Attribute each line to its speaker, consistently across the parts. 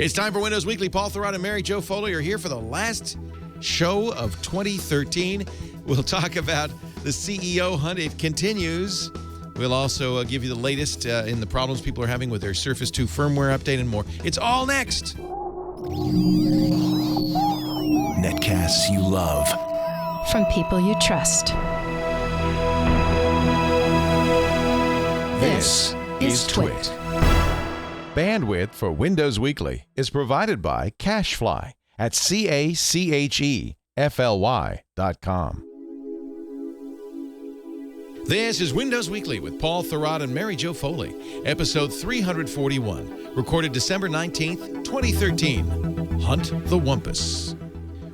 Speaker 1: It's time for Windows Weekly. Paul Thurrott and Mary Jo Foley are here for the last show of 2013. We'll talk about the CEO hunt. It continues. We'll also give you the latest in the problems people are having with their Surface 2 firmware update and more. It's all next.
Speaker 2: Netcasts you love.
Speaker 3: From people you trust.
Speaker 1: This is Twit. Bandwidth for Windows Weekly is provided by CacheFly at CacheFly.com. This is Windows Weekly with Paul Thurrott and Mary Jo Foley, episode 341, recorded December 19th, 2013. Hunt the Wumpus.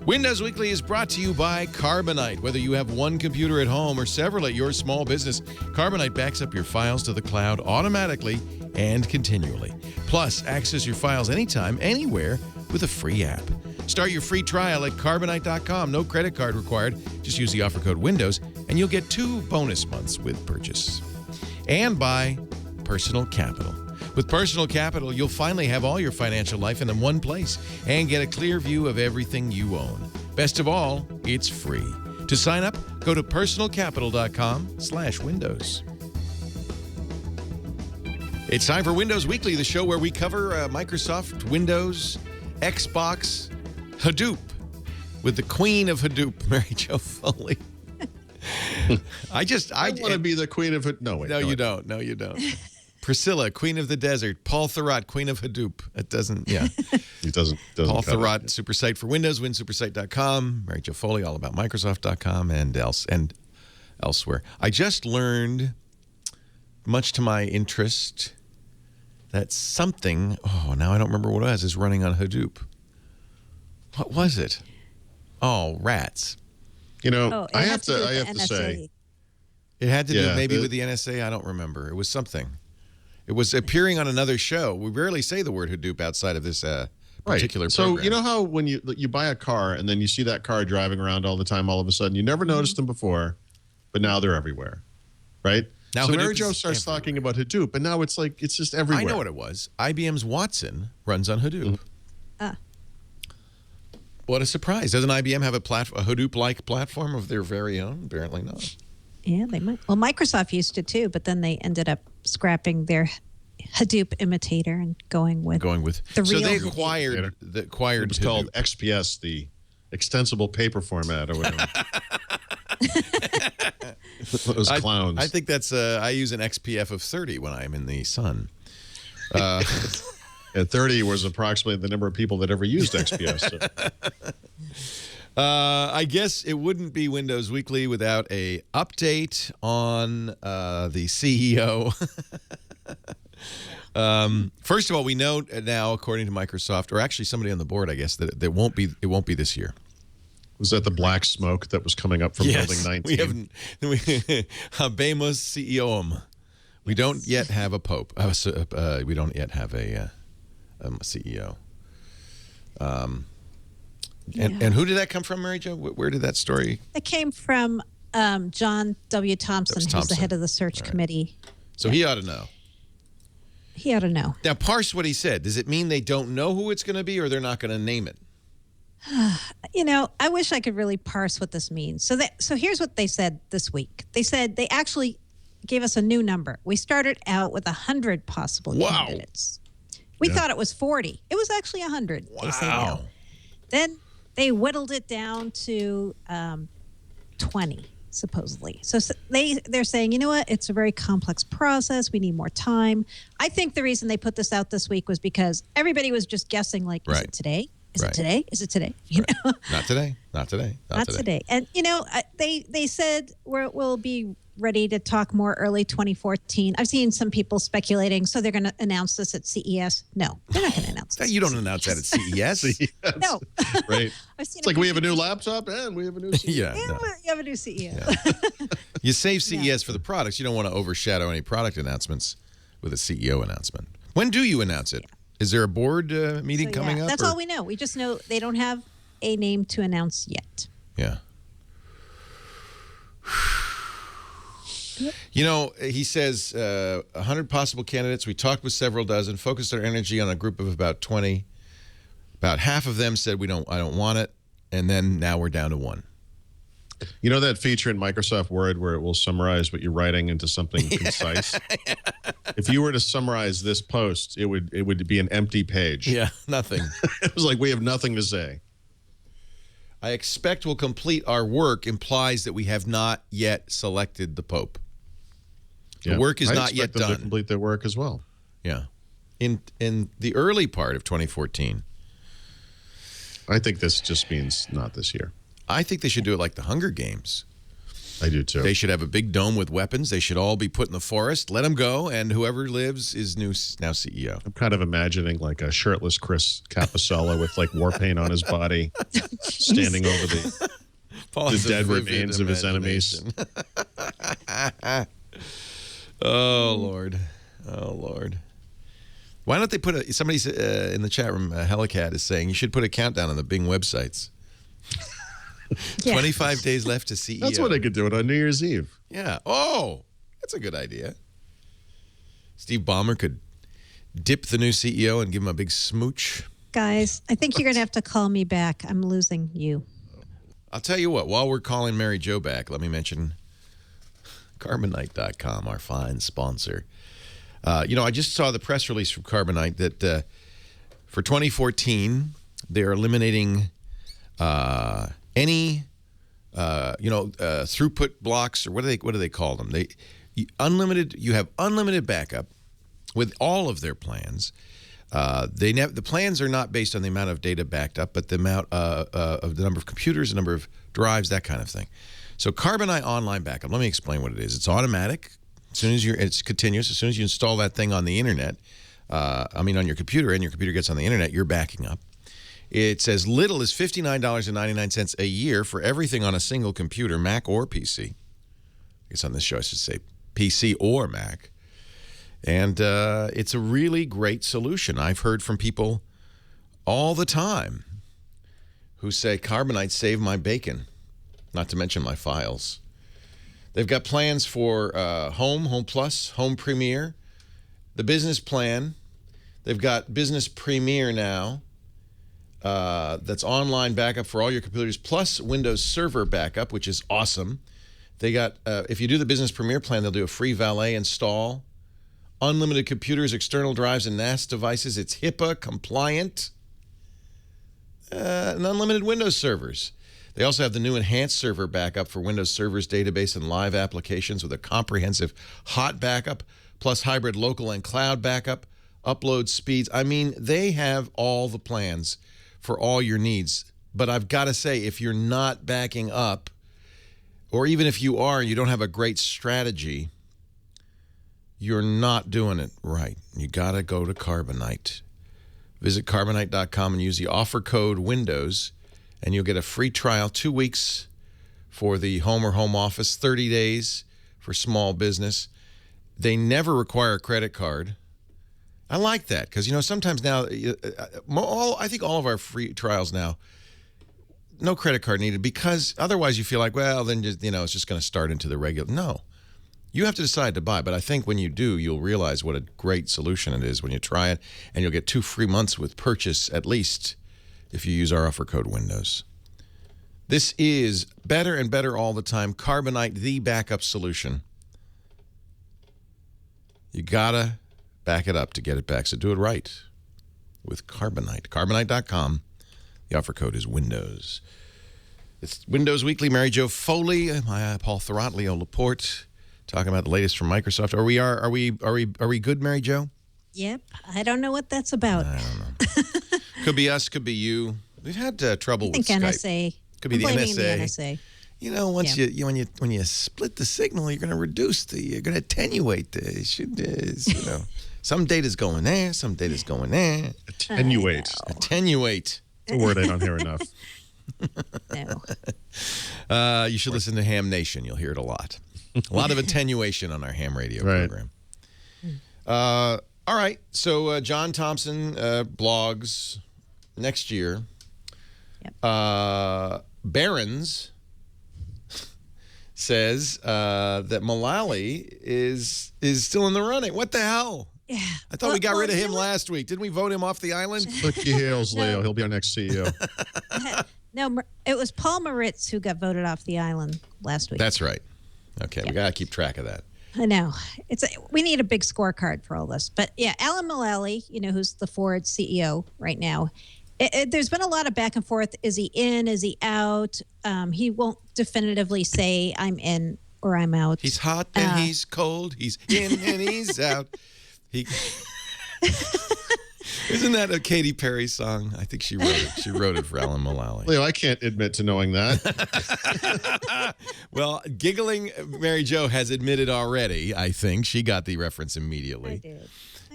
Speaker 1: Windows Weekly is brought to you by Carbonite. Whether you have one computer at home or several at your small business, Carbonite backs up your files to the cloud automatically and continually. Plus, access your files anytime, anywhere with a free app. Start your free trial at Carbonite.com. No credit card required. Just use the offer code WINDOWS, and you'll get 2 bonus months with purchase. And by Personal Capital. With Personal Capital, you'll finally have all your financial life in one place and get a clear view of everything you own. Best of all, it's free. To sign up, go to personalcapital.com/windows. It's time for Windows Weekly, the show where we cover Microsoft, Windows, Xbox, Hadoop, with the queen of Hadoop, Mary Jo Foley. I
Speaker 4: want to be the queen of Hadoop. No, wait.
Speaker 1: No, you don't. No, you don't. Priscilla, Queen of the Desert. Paul Thurrott, Queen of Hadoop. It doesn't, yeah.
Speaker 4: It doesn't
Speaker 1: Paul Thurrott, super site for Windows, winsupersite.com. Mary Jo Foley, all about Microsoft.com and elsewhere. I just learned, much to my interest, that something, now I don't remember what it was, is running on Hadoop. What was it? Oh, rats.
Speaker 4: You know, I have to say.
Speaker 1: It had to do maybe with the NSA. I don't remember. It was something. It was appearing on another show. We rarely say the word Hadoop outside of this particular program.
Speaker 4: So you know how when you buy a car and then you see that car driving around all the time, all of a sudden you never noticed them before, but now they're everywhere, right?
Speaker 1: Now
Speaker 4: so
Speaker 1: Hadoop
Speaker 4: Mary Jo starts talking about Hadoop, and now it's like it's just everywhere.
Speaker 1: I know what it was. IBM's Watson runs on Hadoop. What a surprise! Doesn't IBM have a Hadoop-like platform of their very own? Apparently not.
Speaker 5: Yeah, they might. Well, Microsoft used it too, but then they ended up scrapping their Hadoop imitator and going with the real.
Speaker 1: So they acquired
Speaker 4: It was called XPS, the extensible paper format, or whatever. Those clowns.
Speaker 1: I think that's. I use an XPF of 30 when I'm in the sun.
Speaker 4: At 30 was approximately the number of people that ever used XPS. So.
Speaker 1: I guess it wouldn't be Windows Weekly without a update on the CEO. First of all, we know now, according to Microsoft, or actually somebody on the board, I guess, that it won't be this year.
Speaker 4: Was that the black smoke that was coming up from Building 19?
Speaker 1: Habemus CEOum. We don't yet have a pope. We don't yet have a CEO. And who did that come from, Mary Jo? Where did that story?
Speaker 5: It came from John W. Thompson, who's the head of the search committee.
Speaker 1: So he ought to know.
Speaker 5: He ought to know.
Speaker 1: Now, parse what he said. Does it mean they don't know who it's going to be, or they're not going to name it?
Speaker 5: You know, I wish I could really parse what this means. So here's what they said this week. They said they actually gave us a new number. We started out with 100 possible candidates. We thought it was 40. It was actually 100.
Speaker 1: Wow.
Speaker 5: They say now. Then they whittled it down to 20, supposedly. So they're saying, you know what? It's a very complex process. We need more time. I think the reason they put this out this week was because everybody was just guessing, like, is it today? Is it today? Is it today? You know?
Speaker 1: Not today. Not today.
Speaker 5: Not today. And, you know, they said we'll be ready to talk more early 2014. I've seen some people speculating, so they're going to announce this at CES. No, they're not going to announce this.
Speaker 1: You don't announce that at CES.
Speaker 5: No.
Speaker 4: Right. It's like we have a new laptop and we have a new CES.
Speaker 5: You have a new CES.
Speaker 1: Yeah. You save CES for the products. You don't want to overshadow any product announcements with a CEO announcement. When do you announce it? Is there a board meeting coming up?
Speaker 5: That's all we know. We just know they don't have a name to announce yet.
Speaker 1: Yeah. You know, he says 100 possible candidates. We talked with several dozen, focused our energy on a group of about 20. About half of them said I don't want it, and then now we're down to 1.
Speaker 4: You know that feature in Microsoft Word where it will summarize what you're writing into something concise? If you were to summarize this post, it would be an empty page.
Speaker 1: Yeah, nothing.
Speaker 4: It was like, we have nothing to say.
Speaker 1: I expect we'll complete our work implies that we have not yet selected the Pope. The work is not yet done.
Speaker 4: I expect them to complete their work as well.
Speaker 1: Yeah. In the early part of 2014.
Speaker 4: I think this just means not this year.
Speaker 1: I think they should do it like the Hunger Games.
Speaker 4: I do too.
Speaker 1: They should have a big dome with weapons. They should all be put in the forest. Let them go, and whoever lives is now CEO.
Speaker 4: I'm kind of imagining like a shirtless Chris Capossela with like war paint on his body, standing over the dead remains of his enemies.
Speaker 1: Oh Lord, oh Lord. Why don't they put somebody in the chat room? Helicat is saying you should put a countdown on the Bing websites. 25 days left to CEO.
Speaker 4: That's what I could do it on New Year's Eve.
Speaker 1: Yeah. Oh, that's a good idea. Steve Ballmer could dip the new CEO and give him a big smooch.
Speaker 5: Guys, I think you're going to have to call me back. I'm losing you.
Speaker 1: I'll tell you what, while we're calling Mary Jo back, let me mention Carbonite.com, our fine sponsor. I just saw the press release from Carbonite that for 2014, they're eliminating any throughput blocks, or what do they call them? You have unlimited backup with all of their plans. The plans are not based on the amount of data backed up, but the amount of the number of computers, the number of drives, that kind of thing. So Carbonite Online Backup, let me explain what it is. It's automatic. It's continuous. As soon as you install that thing on the internet, on your computer, and your computer gets on the internet, you're backing up. It's as little as $59.99 a year for everything on a single computer, Mac or PC. I guess on this show I should say PC or Mac. And it's a really great solution. I've heard from people all the time who say, Carbonite saved my bacon, not to mention my files. They've got plans for Home Plus, Home Premier, the Business Plan. They've got Business Premier now. That's online backup for all your computers, plus Windows Server backup, which is awesome. They got, if you do the Business Premier plan, they'll do a free valet install. Unlimited computers, external drives, and NAS devices. It's HIPAA compliant. And unlimited Windows servers. They also have the new enhanced server backup for Windows servers, database, and live applications with a comprehensive hot backup, plus hybrid local and cloud backup, upload speeds. I mean, they have all the plans for all your needs. But I've got to say, if you're not backing up, or even if you are and you don't have a great strategy, you're not doing it right. You got to go to Carbonite. Visit Carbonite.com and use the offer code WINDOWS, and you'll get a free trial, 2 weeks for the home or home office, 30 days for small business. They never require a credit card. I like that because, sometimes now, I think all of our free trials now, no credit card needed, because otherwise you feel like, well, then just, it's just going to start into the regular. No. You have to decide to buy, but I think when you do, you'll realize what a great solution it is when you try it, and you'll get 2 free months with purchase, at least, if you use our offer code WINDOWS. This is better and better all the time. Carbonite, the backup solution. You gotta back it up to get it back, so do it right with Carbonite. Carbonite.com. The offer code is WINDOWS. It's Windows Weekly. Mary Jo Foley, Paul Thurrott, Leo Laporte. Talking about the latest from Microsoft. Are we good, Mary Jo?
Speaker 5: Yep. I don't know what that's about.
Speaker 1: I don't know. Could be us. Could be you. We've had trouble with Skype.
Speaker 5: NSA.
Speaker 1: Could be the
Speaker 5: NSA.
Speaker 1: Once when you split the signal, you're going to reduce you're going to attenuate some data's going there, some data's going there.
Speaker 4: Attenuate.
Speaker 1: Attenuate.
Speaker 4: It's a word I don't hear enough.
Speaker 5: No.
Speaker 1: You should listen to Ham Nation. You'll hear it a lot. A lot of attenuation on our ham radio program. All right. So John Thompson blogs next year.
Speaker 5: Yep.
Speaker 1: Barron's says that Mullally is still in the running. What the hell?
Speaker 5: Yeah.
Speaker 1: I thought we got rid of him last week. Didn't we vote him off the island?
Speaker 4: Look your heels, Leo. He'll be our next CEO.
Speaker 5: No, it was Paul Moritz who got voted off the island last week.
Speaker 1: That's right. Okay, we got to keep track of that.
Speaker 5: I know. We need a big scorecard for all this. But yeah, Alan Mulally, who's the Ford CEO right now, there's been a lot of back and forth. Is he in? Is he out? He won't definitively say I'm in or I'm out.
Speaker 1: He's hot and he's cold. He's in and he's out. Isn't that a Katy Perry song? I think she wrote it. She wrote it for Alan Mulally.
Speaker 4: Leo, I can't admit to knowing that.
Speaker 1: Well, giggling Mary Jo has admitted already, I think. She got the reference immediately.
Speaker 5: I did.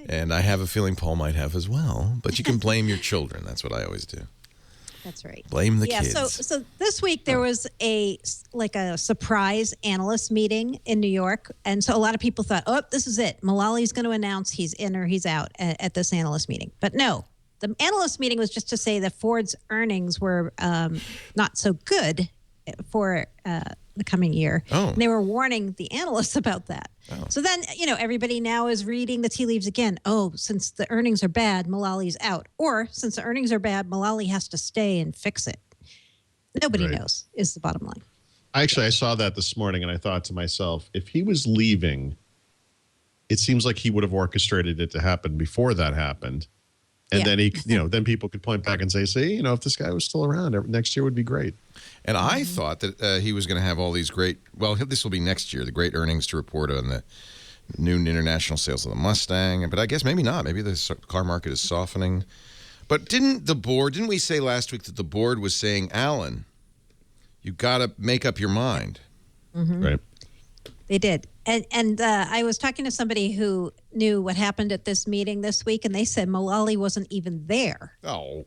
Speaker 1: And I have a feeling Paul might have as well. But you can blame your children. That's what I always do.
Speaker 5: That's right.
Speaker 1: Blame the kids.
Speaker 5: So this week there was a surprise analyst meeting in New York, and so a lot of people thought, oh, this is it. Mullally's going to announce he's in or he's out at this analyst meeting. But no, the analyst meeting was just to say that Ford's earnings were not so good for the coming year.
Speaker 1: Oh.
Speaker 5: And they were warning the analysts about that.
Speaker 1: Oh.
Speaker 5: So then, everybody now is reading the tea leaves again. Oh, since the earnings are bad, Mullally's out. Or since the earnings are bad, Mulally has to stay and fix it. Nobody knows is the bottom line.
Speaker 4: I saw that this morning and I thought to myself, if he was leaving, it seems like he would have orchestrated it to happen before that happened. And then he, then people could point back and say, see, if this guy was still around, next year would be great.
Speaker 1: And I thought that he was going to have all these great, well, this will be next year, the great earnings to report on the new international sales of the Mustang. But I guess maybe not. Maybe the car market is softening. But didn't we say last week that the board was saying, Alan, you got to make up your mind.
Speaker 5: Mm-hmm.
Speaker 4: Right.
Speaker 5: They did. And I was talking to somebody who knew what happened at this meeting this week, and they said Mulally wasn't even there.
Speaker 1: Oh.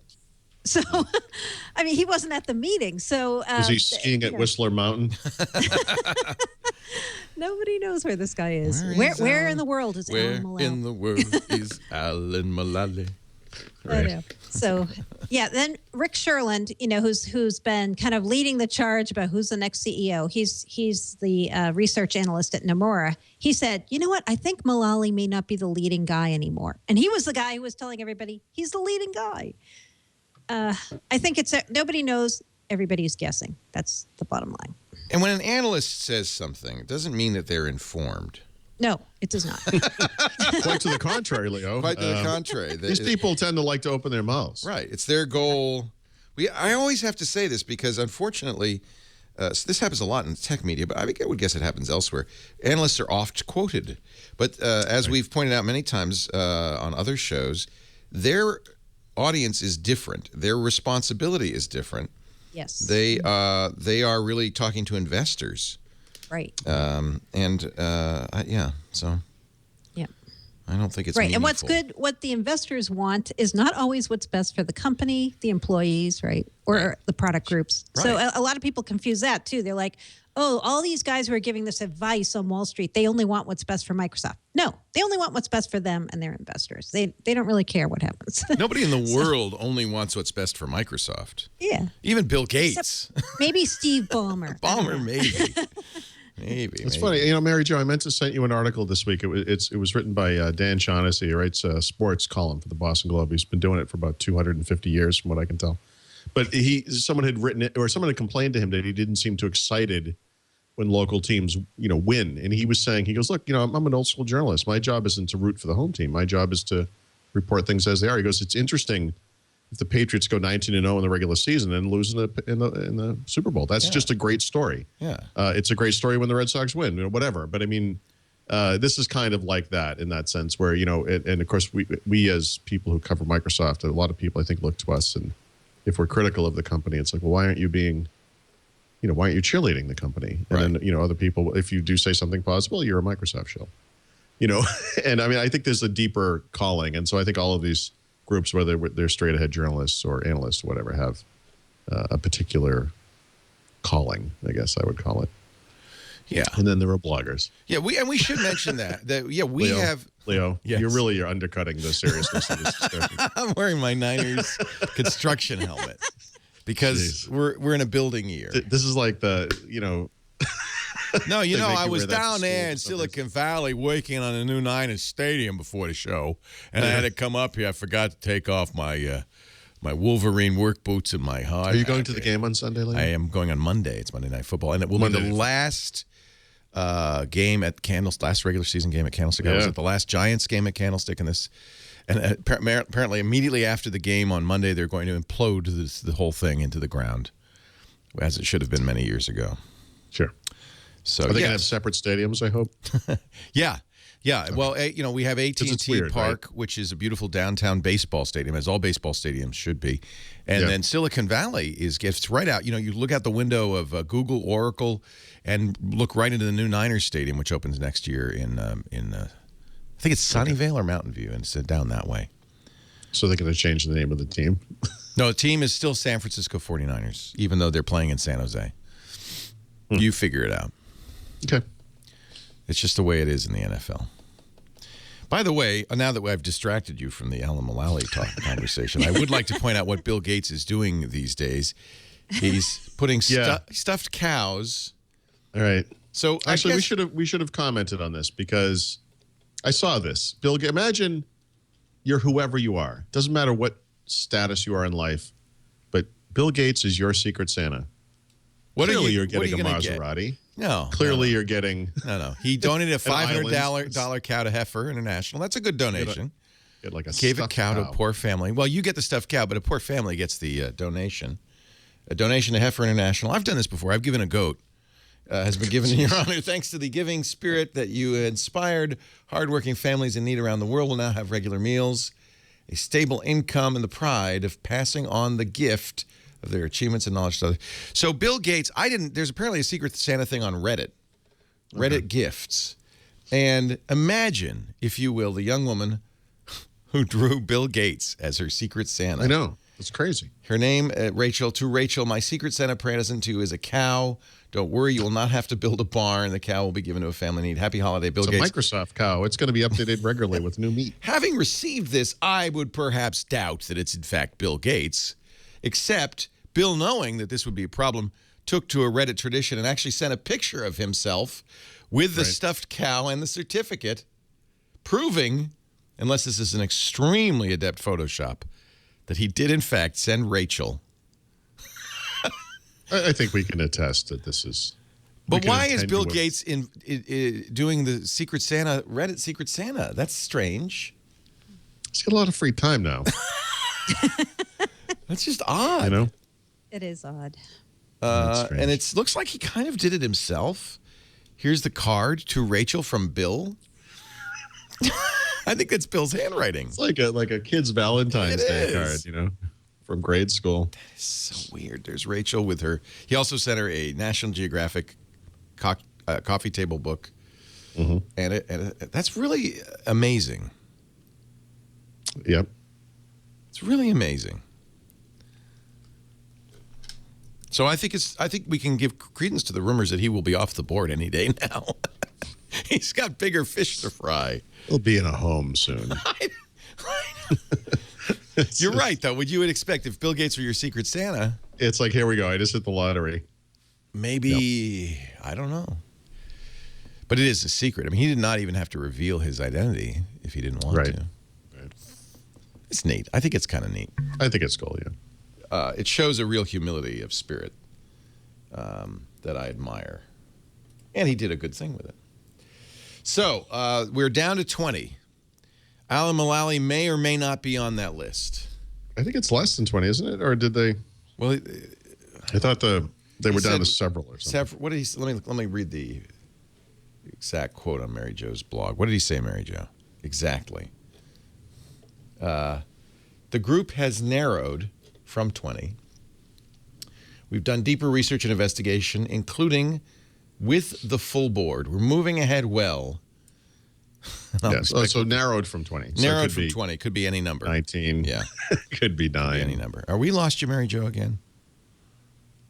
Speaker 5: So, he wasn't at the meeting. So
Speaker 4: was he skiing at Whistler Mountain?
Speaker 5: Nobody knows where this guy is. Where in the world is Alan Mulally?
Speaker 1: Where in the world is Alan Mulally?
Speaker 5: I know. So, yeah. Then Rick Sherland, who's been kind of leading the charge about who's the next CEO. He's the research analyst at Nomura. He said, you know what? I think Mulally may not be the leading guy anymore. And he was the guy who was telling everybody he's the leading guy. I think nobody knows. Everybody's guessing. That's the bottom line.
Speaker 1: And when an analyst says something, it doesn't mean that they're informed.
Speaker 5: No, it does not.
Speaker 4: Quite to the contrary, Leo.
Speaker 1: Quite to the contrary.
Speaker 4: These people tend to like to open their mouths.
Speaker 1: Right. It's their goal. I always have to say this because, unfortunately, this happens a lot in tech media, but I would guess it happens elsewhere. Analysts are oft quoted. But as we've pointed out many times on other shows, their audience is different. Their responsibility is different.
Speaker 5: Yes.
Speaker 1: They are really talking to investors.
Speaker 5: Right.
Speaker 1: So
Speaker 5: yeah.
Speaker 1: I don't think it's
Speaker 5: right.
Speaker 1: meaningful.
Speaker 5: And what's good, what the investors want is not always what's best for the company, the employees, right, or the product groups.
Speaker 1: Right.
Speaker 5: So a lot of people confuse that too. They're like, oh, all these guys who are giving this advice on Wall Street, they only want what's best for Microsoft. No, they only want what's best for them and their investors. They don't really care what happens.
Speaker 1: Nobody in the world only wants what's best for Microsoft.
Speaker 5: Yeah.
Speaker 1: Even Bill Gates.
Speaker 5: Maybe Steve Ballmer.
Speaker 1: Ballmer, maybe. Maybe.
Speaker 4: It's funny, Mary Jo. I meant to send you an article this week. It was written by Dan Shaughnessy. He writes a sports column for the Boston Globe. He's been doing it for about 250 years, from what I can tell. But someone had written it, or someone had complained to him that he didn't seem too excited when local teams, win. And he was saying, he goes, look, I'm an old school journalist. My job isn't to root for the home team. My job is to report things as they are. He goes, it's interesting if the Patriots go 19-0 in the regular season and lose in the Super Bowl. That's just a great story.
Speaker 1: Yeah.
Speaker 4: It's a great story when the Red Sox win, whatever. But I mean, this is kind of like that in that sense where, and of course we as people who cover Microsoft, a lot of people I think look to us, and if we're critical of the company, it's like, well, why aren't you cheerleading the company? And then, other people, if you do say something positive, you're a Microsoft shill, and I mean, I think there's a deeper calling. And so I think all of these groups, whether they're straight ahead journalists or analysts or whatever, have a particular calling, I guess I would call it.
Speaker 1: Yeah.
Speaker 4: And then there are bloggers.
Speaker 1: Yeah, we should mention that we have
Speaker 4: Leo,
Speaker 1: yes.
Speaker 4: you're undercutting the seriousness of this discussion.
Speaker 1: I'm wearing my Niners construction helmet because we're in a building year.
Speaker 4: This is like the,
Speaker 1: No, you
Speaker 4: They
Speaker 1: know,
Speaker 4: make
Speaker 1: I
Speaker 4: you
Speaker 1: was
Speaker 4: wear that to
Speaker 1: down there
Speaker 4: school
Speaker 1: in
Speaker 4: for some reason.
Speaker 1: Silicon Valley working on a new Niners stadium before the show, and I had to come up here. I forgot to take off my my Wolverine work boots and my hard
Speaker 4: Are you going
Speaker 1: hat
Speaker 4: to the
Speaker 1: there.
Speaker 4: game on Sunday,
Speaker 1: I
Speaker 4: Larry?
Speaker 1: am going on Monday. It's Monday Night Football, and it will
Speaker 4: Monday
Speaker 1: be the
Speaker 4: Night
Speaker 1: last game at last regular season game at Candlestick. I was
Speaker 4: Yeah.
Speaker 1: at the last Giants game at Candlestick, and apparently immediately after the game on Monday, they're going to implode the whole thing into the ground, as it should have been many years ago.
Speaker 4: Sure.
Speaker 1: So
Speaker 4: Are they going to
Speaker 1: yes.
Speaker 4: have separate stadiums, I hope?
Speaker 1: Yeah. Yeah. Well, you know, we have
Speaker 4: it's
Speaker 1: AT&T
Speaker 4: weird,
Speaker 1: Park, which is a beautiful downtown baseball stadium, as all baseball stadiums should be. And
Speaker 4: Yeah.
Speaker 1: then Silicon Valley gets right out. You know, you look out the window of Google, Oracle, and look right into the new Niners Stadium, which opens next year in I think it's Sunnyvale or Mountain View, and it's down that way.
Speaker 4: So they're going to change the name of the team?
Speaker 1: No, the team is still San Francisco 49ers, even though they're playing in San Jose. You figure it out.
Speaker 4: Okay.
Speaker 1: It's just the way it is in the NFL. By the way, now that I've distracted you from the Alan Mullally conversation, I would like to point out what Bill Gates is doing these days. He's putting
Speaker 4: Yeah.
Speaker 1: stuffed cows.
Speaker 4: All right.
Speaker 1: So
Speaker 4: Actually,
Speaker 1: I guess,
Speaker 4: we should have commented on this because I saw this. Bill, imagine you're whoever you are. Doesn't matter what status you are in life, but Bill Gates is your Secret Santa.
Speaker 1: what
Speaker 4: Clearly, you're
Speaker 1: what
Speaker 4: getting a
Speaker 1: gonna get?
Speaker 4: Maserati.
Speaker 1: No.
Speaker 4: Clearly, you're getting
Speaker 1: No. He donated a $500
Speaker 4: island.
Speaker 1: cow to Heifer International. That's a good donation.
Speaker 4: get like a
Speaker 1: Gave a
Speaker 4: stuffed
Speaker 1: cow to a poor family. Well, you get the stuffed cow, but a poor family gets the donation. A donation to Heifer International. I've done this before. I've given a goat. Has been given in your honor thanks to the giving spirit that you inspired. Hardworking families in need around the world will now have regular meals, a stable income, and the pride of passing on the gift of their achievements and knowledge to others. So Bill Gates, there's apparently a Secret Santa thing on Reddit. Reddit gifts. And imagine, if you will, the young woman who drew Bill Gates as her Secret Santa.
Speaker 4: I know. It's crazy.
Speaker 1: Her name, Rachel. To Rachel, my Secret Santa present to you is a cow. Don't worry, you will not have to build a barn. The cow will be given to a family in need. Happy holiday, Bill
Speaker 4: It's a
Speaker 1: Gates.
Speaker 4: Microsoft cow. It's going to be updated regularly with new meat.
Speaker 1: Having received this, I would perhaps doubt that it's in fact Bill Gates, except Bill, knowing that this would be a problem, took to a Reddit tradition and actually sent a picture of himself with the stuffed cow and the certificate, proving, unless this is an extremely adept Photoshop, that he did in fact send Rachel.
Speaker 4: I think we can attest that this is.
Speaker 1: But why is Bill Gates doing the Secret Santa, Reddit Secret Santa? That's strange.
Speaker 4: He's got a lot of free time now.
Speaker 1: That's just odd.
Speaker 4: You know?
Speaker 5: It is odd.
Speaker 1: And it looks like he kind of did it himself. Here's the card to Rachel from Bill. I think that's Bill's handwriting.
Speaker 4: It's like a kid's Valentine's
Speaker 1: It
Speaker 4: Day
Speaker 1: is.
Speaker 4: card, you know, from grade school.
Speaker 1: It's so weird. There's Rachel with her. He also sent her a National Geographic coffee table book.
Speaker 4: Mm-hmm.
Speaker 1: And that's really amazing.
Speaker 4: Yep.
Speaker 1: It's really amazing. So I think we can give credence to the rumors that he will be off the board any day now. He's got bigger fish to fry.
Speaker 4: He'll be in a home soon.
Speaker 1: You're right, though. What you would expect if Bill Gates were your Secret Santa,
Speaker 4: It's like, here we go. I just hit the lottery.
Speaker 1: maybe, I don't know. But it is a secret. I mean, he did not even have to reveal his identity if he didn't want
Speaker 4: Right.
Speaker 1: to. It's neat. I think it's kind of neat.
Speaker 4: I think it's cool, yeah.
Speaker 1: It shows a real humility of spirit that I admire. And he did a good thing with it. So we're down to 20. Alan Mullally may or may not be on that list.
Speaker 4: I think it's less than 20, isn't it? Or did they?
Speaker 1: Well,
Speaker 4: I thought they were down to
Speaker 1: said
Speaker 4: several or something.
Speaker 1: what did he? Let me read the exact quote on Mary Jo's blog. What did he say, Mary Jo? Exactly. The group has narrowed from 20. We've done deeper research and investigation, including with the full board. We're moving ahead well.
Speaker 4: Yes. Oh, so narrowed from 20. So it
Speaker 1: Narrowed
Speaker 4: could
Speaker 1: from
Speaker 4: be
Speaker 1: 20. Could be any number.
Speaker 4: 19.
Speaker 1: Yeah.
Speaker 4: Could be 9.
Speaker 1: Any number. Are we lost you, Mary Jo, again?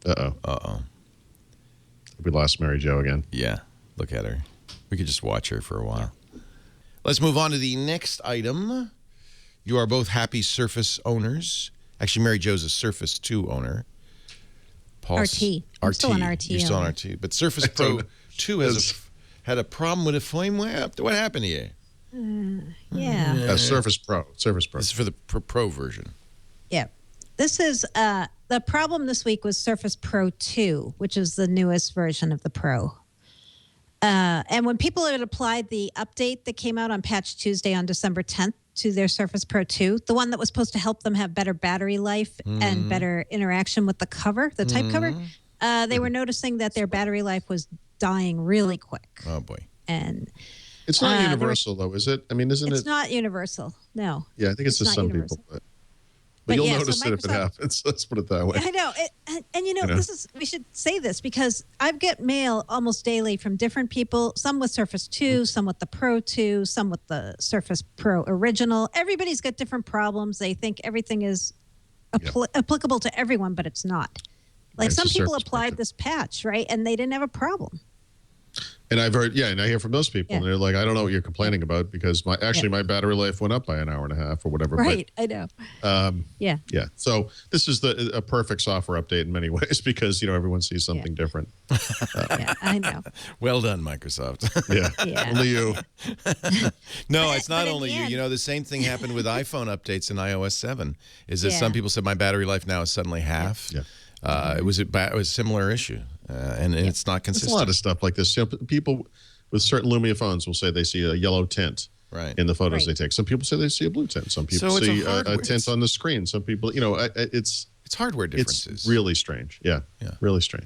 Speaker 4: Uh-oh.
Speaker 1: Uh-oh.
Speaker 4: We lost Mary Jo again.
Speaker 1: Yeah. Look at her. We could just watch her for a while. Let's move on to the next item. You are both happy Surface owners. Actually, Mary Jo's a Surface 2 owner.
Speaker 5: RT. I'm still an RT
Speaker 1: You're still on
Speaker 5: owner.
Speaker 1: RT. But Surface Pro 2 had a problem with a firmware. What happened here?
Speaker 5: Yeah.
Speaker 4: Surface Pro. Surface Pro.
Speaker 1: This is for the Pro version.
Speaker 5: Yeah. This is the problem this week was Surface Pro 2, which is the newest version of the Pro. And when people had applied the update that came out on Patch Tuesday on December 10th to their Surface Pro 2, the one that was supposed to help them have better battery life and better interaction with the cover, the type cover, they were noticing that their battery life was dying really quick.
Speaker 1: Oh, boy.
Speaker 5: And
Speaker 4: It's not universal, though, is it? I mean, isn't it?
Speaker 5: It's not universal, no.
Speaker 4: Yeah, I think it's just some
Speaker 5: universal.
Speaker 4: people. But you'll
Speaker 5: yeah,
Speaker 4: notice
Speaker 5: so
Speaker 4: it if it happens. Let's put it that way.
Speaker 5: I know. And you know, this is, we should say this because I get mail almost daily from different people, some with Surface 2, some with the Pro 2, some with the Surface Pro Original. Everybody's got different problems. They think everything is applicable to everyone, but it's not. Like
Speaker 4: It's
Speaker 5: some
Speaker 4: a
Speaker 5: people
Speaker 4: Surface Pro
Speaker 5: applied
Speaker 4: 2.
Speaker 5: this patch, right? And they didn't have a problem.
Speaker 4: And I've heard, and I hear from those people, and they're like, I don't know what you're complaining about because my battery life went up by an hour and a half or whatever.
Speaker 5: Right, I know. Yeah.
Speaker 4: Yeah. So this is a perfect software update in many ways because, everyone sees something different.
Speaker 5: Yeah, I know.
Speaker 1: Well done, Microsoft.
Speaker 5: Yeah.
Speaker 4: Only you.
Speaker 1: No, it's not
Speaker 5: but in
Speaker 1: only
Speaker 5: the
Speaker 1: you.
Speaker 5: end-
Speaker 1: You know, the same thing happened with iPhone updates in iOS 7. Is that some people said my battery life now is suddenly half.
Speaker 4: Yeah.
Speaker 1: It was a similar issue, and it's not
Speaker 4: There's
Speaker 1: consistent.
Speaker 4: a lot of stuff like this. People with certain Lumia phones will say they see a yellow tint in the photos they take. Some people say they see a blue tint. Some people
Speaker 1: So it's
Speaker 4: see
Speaker 1: a
Speaker 4: a
Speaker 1: hardware-
Speaker 4: tint on the screen. Some people, it's
Speaker 1: hardware differences.
Speaker 4: It's really strange. Yeah. Really strange.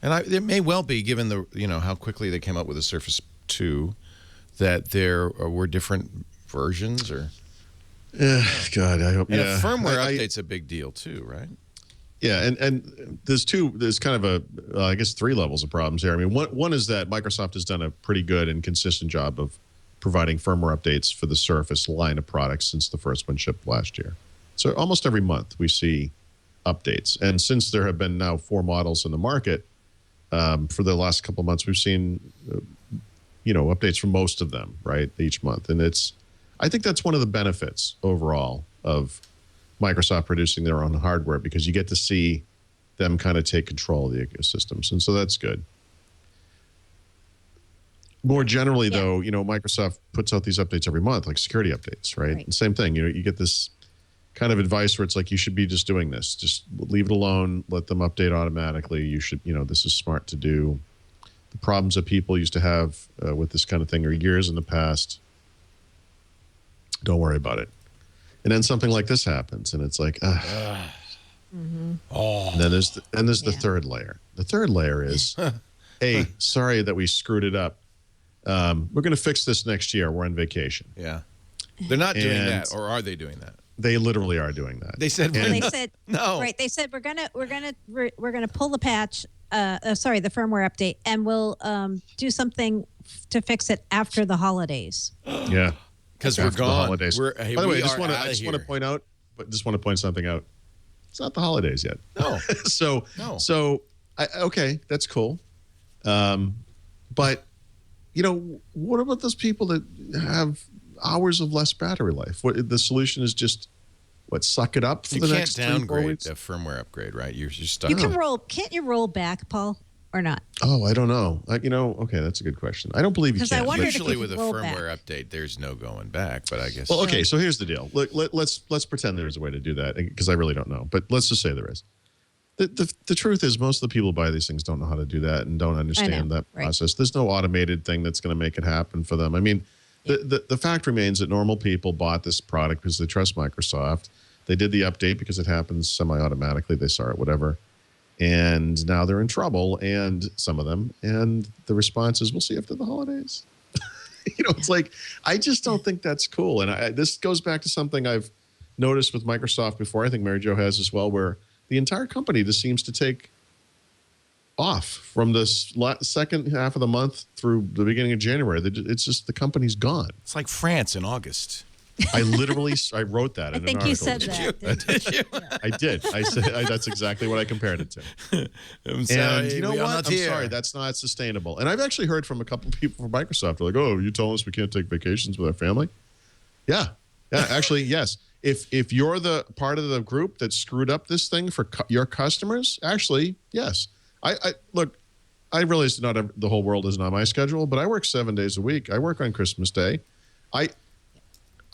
Speaker 1: And it may well be, given the how quickly they came up with the Surface 2, that there were different versions or.
Speaker 4: God, I hope.
Speaker 1: And a firmware update's a big deal too, right?
Speaker 4: Yeah, and there's kind of I guess 3 levels of problems here. I mean, one is that Microsoft has done a pretty good and consistent job of providing firmware updates for the Surface line of products since the first one shipped last year. So almost every month we see updates. And since there have been now 4 models in the market, for the last couple of months, we've seen, updates for most of them, right, each month. And I think that's one of the benefits overall of Microsoft producing their own hardware because you get to see them kind of take control of the ecosystems. And so that's good. More generally, though, Microsoft puts out these updates every month, like security updates, right? And same thing. You get this kind of advice where it's like, you should be just doing this. Just leave it alone. Let them update automatically. You should, this is smart to do. The problems that people used to have with this kind of thing are years in the past. Don't worry about it. And then something like this happens, and it's like, oh. And then there's the third layer. The third layer is, hey, sorry that we screwed it up. We're going to fix this next year. We're on vacation.
Speaker 1: Yeah, they're not doing that, or are they doing that?
Speaker 4: They literally are doing that.
Speaker 1: They said,
Speaker 5: They said
Speaker 1: no.
Speaker 5: Right, they said we're gonna pull the patch. The firmware update, and we'll do something to fix it after the holidays.
Speaker 4: Yeah.
Speaker 1: Because we're gone.
Speaker 4: The holidays. By the way, I just want
Speaker 1: to
Speaker 4: point out, but just want to point something out. It's not the holidays yet.
Speaker 1: No.
Speaker 4: So okay, that's cool. But what about those people that have hours of less battery life? What the solution is just suck it up for
Speaker 1: You
Speaker 4: the
Speaker 1: can't
Speaker 4: next 3 4
Speaker 1: downgrade
Speaker 4: weeks?
Speaker 1: the firmware upgrade, right? You're stuck.
Speaker 5: You can roll. Can't you roll back, Paul, or not?
Speaker 4: Oh, I don't know. Okay, that's a good question. I don't believe you
Speaker 5: 'Cause
Speaker 4: can.
Speaker 5: I wondered if
Speaker 1: Usually
Speaker 5: you
Speaker 1: with a
Speaker 5: could roll
Speaker 1: firmware update, there's no going back. But I guess.
Speaker 4: Well, okay. So here's the deal. Let's pretend there's a way to do that because I really don't know. But let's just say there is. The truth is, most of the people who buy these things don't know how to do that and don't understand that process. There's no automated thing that's going to make it happen for them. I mean, the fact remains that normal people bought this product because they trust Microsoft. They did the update because it happens semi-automatically. They saw it, whatever. And now they're in trouble, and some of them. And the response is, we'll see after the holidays. It's like, I just don't think that's cool. And this goes back to something I've noticed with Microsoft before. I think Mary Jo has as well, where the entire company just seems to take off from the second half of the month through the beginning of January. It's just the company's gone.
Speaker 1: It's like France in August.
Speaker 4: I wrote that in an article.
Speaker 5: I think you said that.
Speaker 1: Did you?
Speaker 4: I did. I said that's exactly what I compared it to.
Speaker 1: I'm sorry.
Speaker 4: And you know
Speaker 1: we are
Speaker 4: what?
Speaker 1: not
Speaker 4: I'm
Speaker 1: here.
Speaker 4: sorry. That's not sustainable. And I've actually heard from a couple of people from Microsoft. They're like, "Oh, you telling us we can't take vacations with our family?" Yeah. Actually, yes. If you're the part of the group that screwed up this thing for your customers, actually, yes. I look. I realize the whole world isn't on my schedule, but I work 7 days a week. I work on Christmas Day. I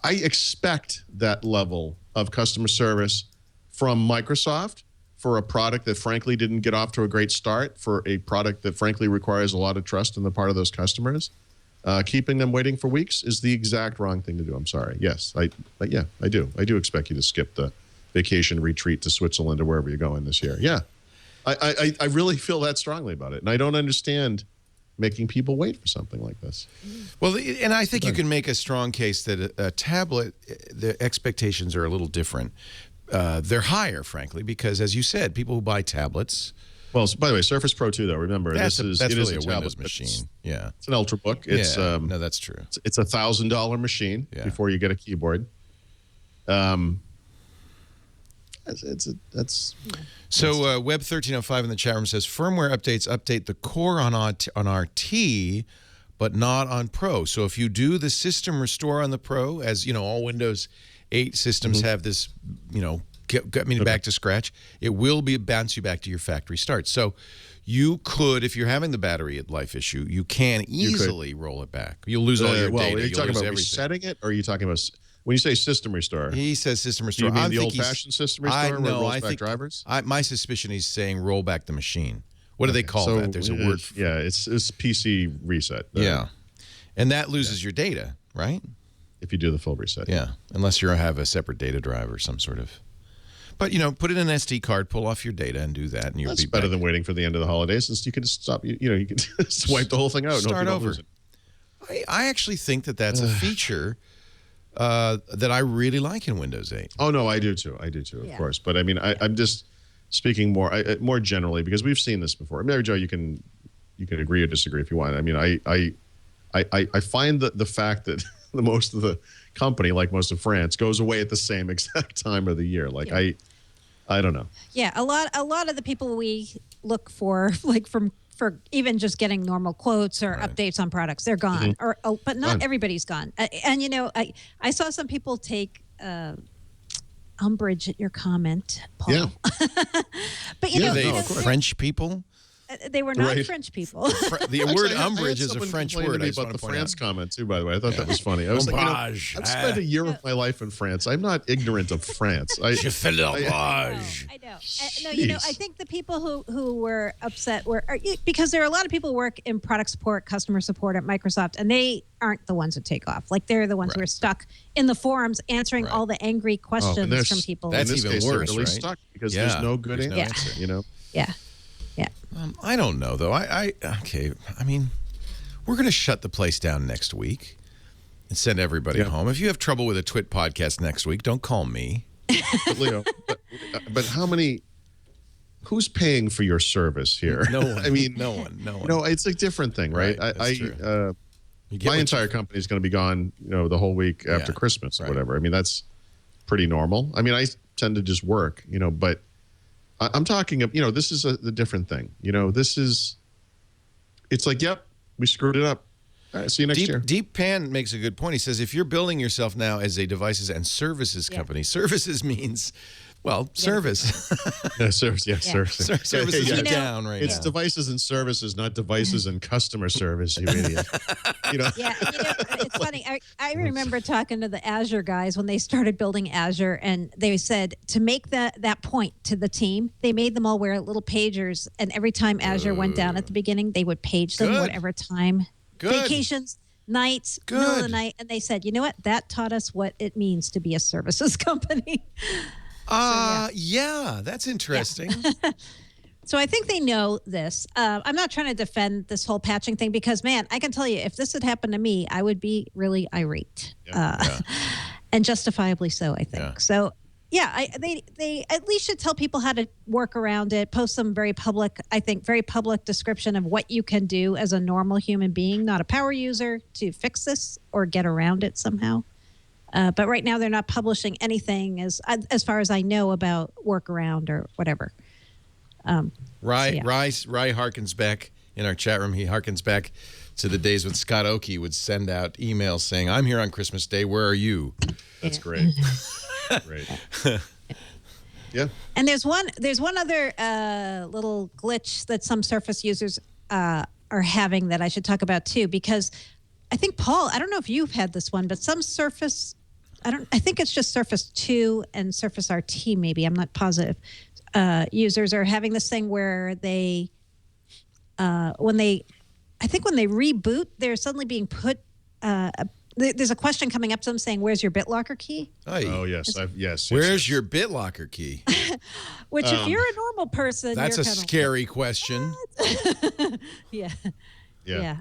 Speaker 4: expect that level of customer service from Microsoft for a product that frankly didn't get off to a great start, for a product that frankly requires a lot of trust on the part of those customers. Keeping them waiting for weeks is the exact wrong thing to do. I'm sorry. Yes, I do. I do expect you to skip the vacation retreat to Switzerland or wherever you're going this year. Yeah, I really feel that strongly about it, and I don't understand making people wait for something like this.
Speaker 1: Well, and I think you can make a strong case that a tablet, the expectations are a little different. They're higher, frankly, because as you said, people who buy tablets.
Speaker 4: Well, by the way, Surface Pro 2, though, remember,
Speaker 1: that's really a
Speaker 4: tablet
Speaker 1: Windows machine. It's
Speaker 4: an Ultrabook. It's,
Speaker 1: no, that's true.
Speaker 4: It's a $1,000 machine before you get a keyboard.
Speaker 1: So Web 1305 in the chat room says firmware updates update the core on RT, but not on Pro. So if you do the system restore on the Pro, as you know, all Windows 8 systems have this, get me back to scratch, it will bounce you back to your factory start. So you could, if you're having the battery life issue, you can easily roll it back. You'll lose all your data.
Speaker 4: Are you talking about resetting it, or are you talking about? When you say system restore,
Speaker 1: he says system restore.
Speaker 4: Do you mean the old-fashioned system restore where it rolls back drivers?
Speaker 1: My suspicion he's saying roll back the machine. What do they call that? There's a word.
Speaker 4: Yeah, it's PC reset.
Speaker 1: Yeah, and that loses your data, right?
Speaker 4: If you do the full reset.
Speaker 1: Yeah, unless you have a separate data drive or some sort of. But put in an SD card, pull off your data, and do that, and you'll be
Speaker 4: better
Speaker 1: back.
Speaker 4: than waiting for the end of the holidays, since you can just stop. You can just wipe the whole thing out.
Speaker 1: Start over. I actually think that's a feature. That I really like in Windows 8.
Speaker 4: Oh, no, I do too. Of course. But I mean, I'm just speaking more generally, because we've seen this before. Mary Jo, you can agree or disagree if you want. I mean, I find that the fact that most of the company, like most of France, goes away at the same exact time of the year. Like I don't know.
Speaker 5: Yeah, a lot of the people we look for, like for even just getting normal quotes or updates on products, they're gone. But not everybody's gone. And I saw some people take umbrage at your comment, Paul.
Speaker 4: Yeah.
Speaker 5: But
Speaker 1: French people.
Speaker 5: They were not French people.
Speaker 1: The word umbrage is a French word.
Speaker 4: I about the France comment too, by the way. I thought that was funny. I was like, I've spent a year of my life in France. I'm not ignorant of France. I know.
Speaker 5: I think the people who were upset were because there are a lot of people who work in product support, customer support at Microsoft, and they aren't the ones who take off. Like they're the ones who are stuck in the forums answering all the angry questions from people.
Speaker 1: That's even worse,
Speaker 4: they're really stuck because there's no good answer.
Speaker 5: Yeah.
Speaker 1: I don't know, though. Okay. I mean, we're going to shut the place down next week and send everybody home. If you have trouble with a Twit podcast next week, don't call me.
Speaker 4: But Leo, but how many? Who's paying for your service here?
Speaker 1: No one.
Speaker 4: I mean,
Speaker 1: no one.
Speaker 4: No, it's a different thing, right?
Speaker 1: That's true.
Speaker 4: My entire company is going to be gone, the whole week after Christmas or whatever. I mean, that's pretty normal. I mean, I tend to just work, but. I'm talking of, this is the different thing. It's like, yep, we screwed it up. All right, see you next year.
Speaker 1: Deep Pan makes a good point. He says, if you're building yourself now as a devices and services company, services means, service.
Speaker 4: Service, service.
Speaker 1: Services are down right now.
Speaker 4: It's devices and services, not devices and customer service, you idiot.
Speaker 5: Yeah, it's funny. I remember talking to the Azure guys when they started building Azure, and they said to make that point to the team, they made them all wear little pagers, and every time Azure went down at the beginning, they would page them whatever time. Vacations, nights, middle of the night, and they said, you know what? That taught us what it means to be a services company.
Speaker 1: That's interesting.
Speaker 5: Yeah. So I think they know this. I'm not trying to defend this whole patching thing because, man, I can tell you, if this had happened to me, I would be really irate, and justifiably so, I think.
Speaker 1: Yeah.
Speaker 5: So, they at least should tell people how to work around it, post some very public description of what you can do as a normal human being, not a power user, to fix this or get around it somehow. But right now, they're not publishing anything as far as I know about workaround or whatever.
Speaker 1: Rye harkens back in our chat room. He harkens back to the days when Scott Oakey would send out emails saying, "I'm here on Christmas Day. Where are you?"
Speaker 4: That's great. Great. Yeah.
Speaker 5: And there's one other little glitch that some Surface users are having that I should talk about too, because I think, Paul, I don't know if you've had this one, but some Surface, I think it's just Surface 2 and Surface RT maybe, I'm not positive, users are having this thing where they, when they reboot, they're suddenly being put, there's a question coming up to them saying, where's your BitLocker key?
Speaker 4: Oh, yes. Yes.
Speaker 1: Where's your BitLocker key?
Speaker 5: Which if you're a normal person,
Speaker 1: That's
Speaker 5: you're
Speaker 1: a
Speaker 5: kinda
Speaker 1: scary question.
Speaker 5: Yeah.
Speaker 4: Yeah.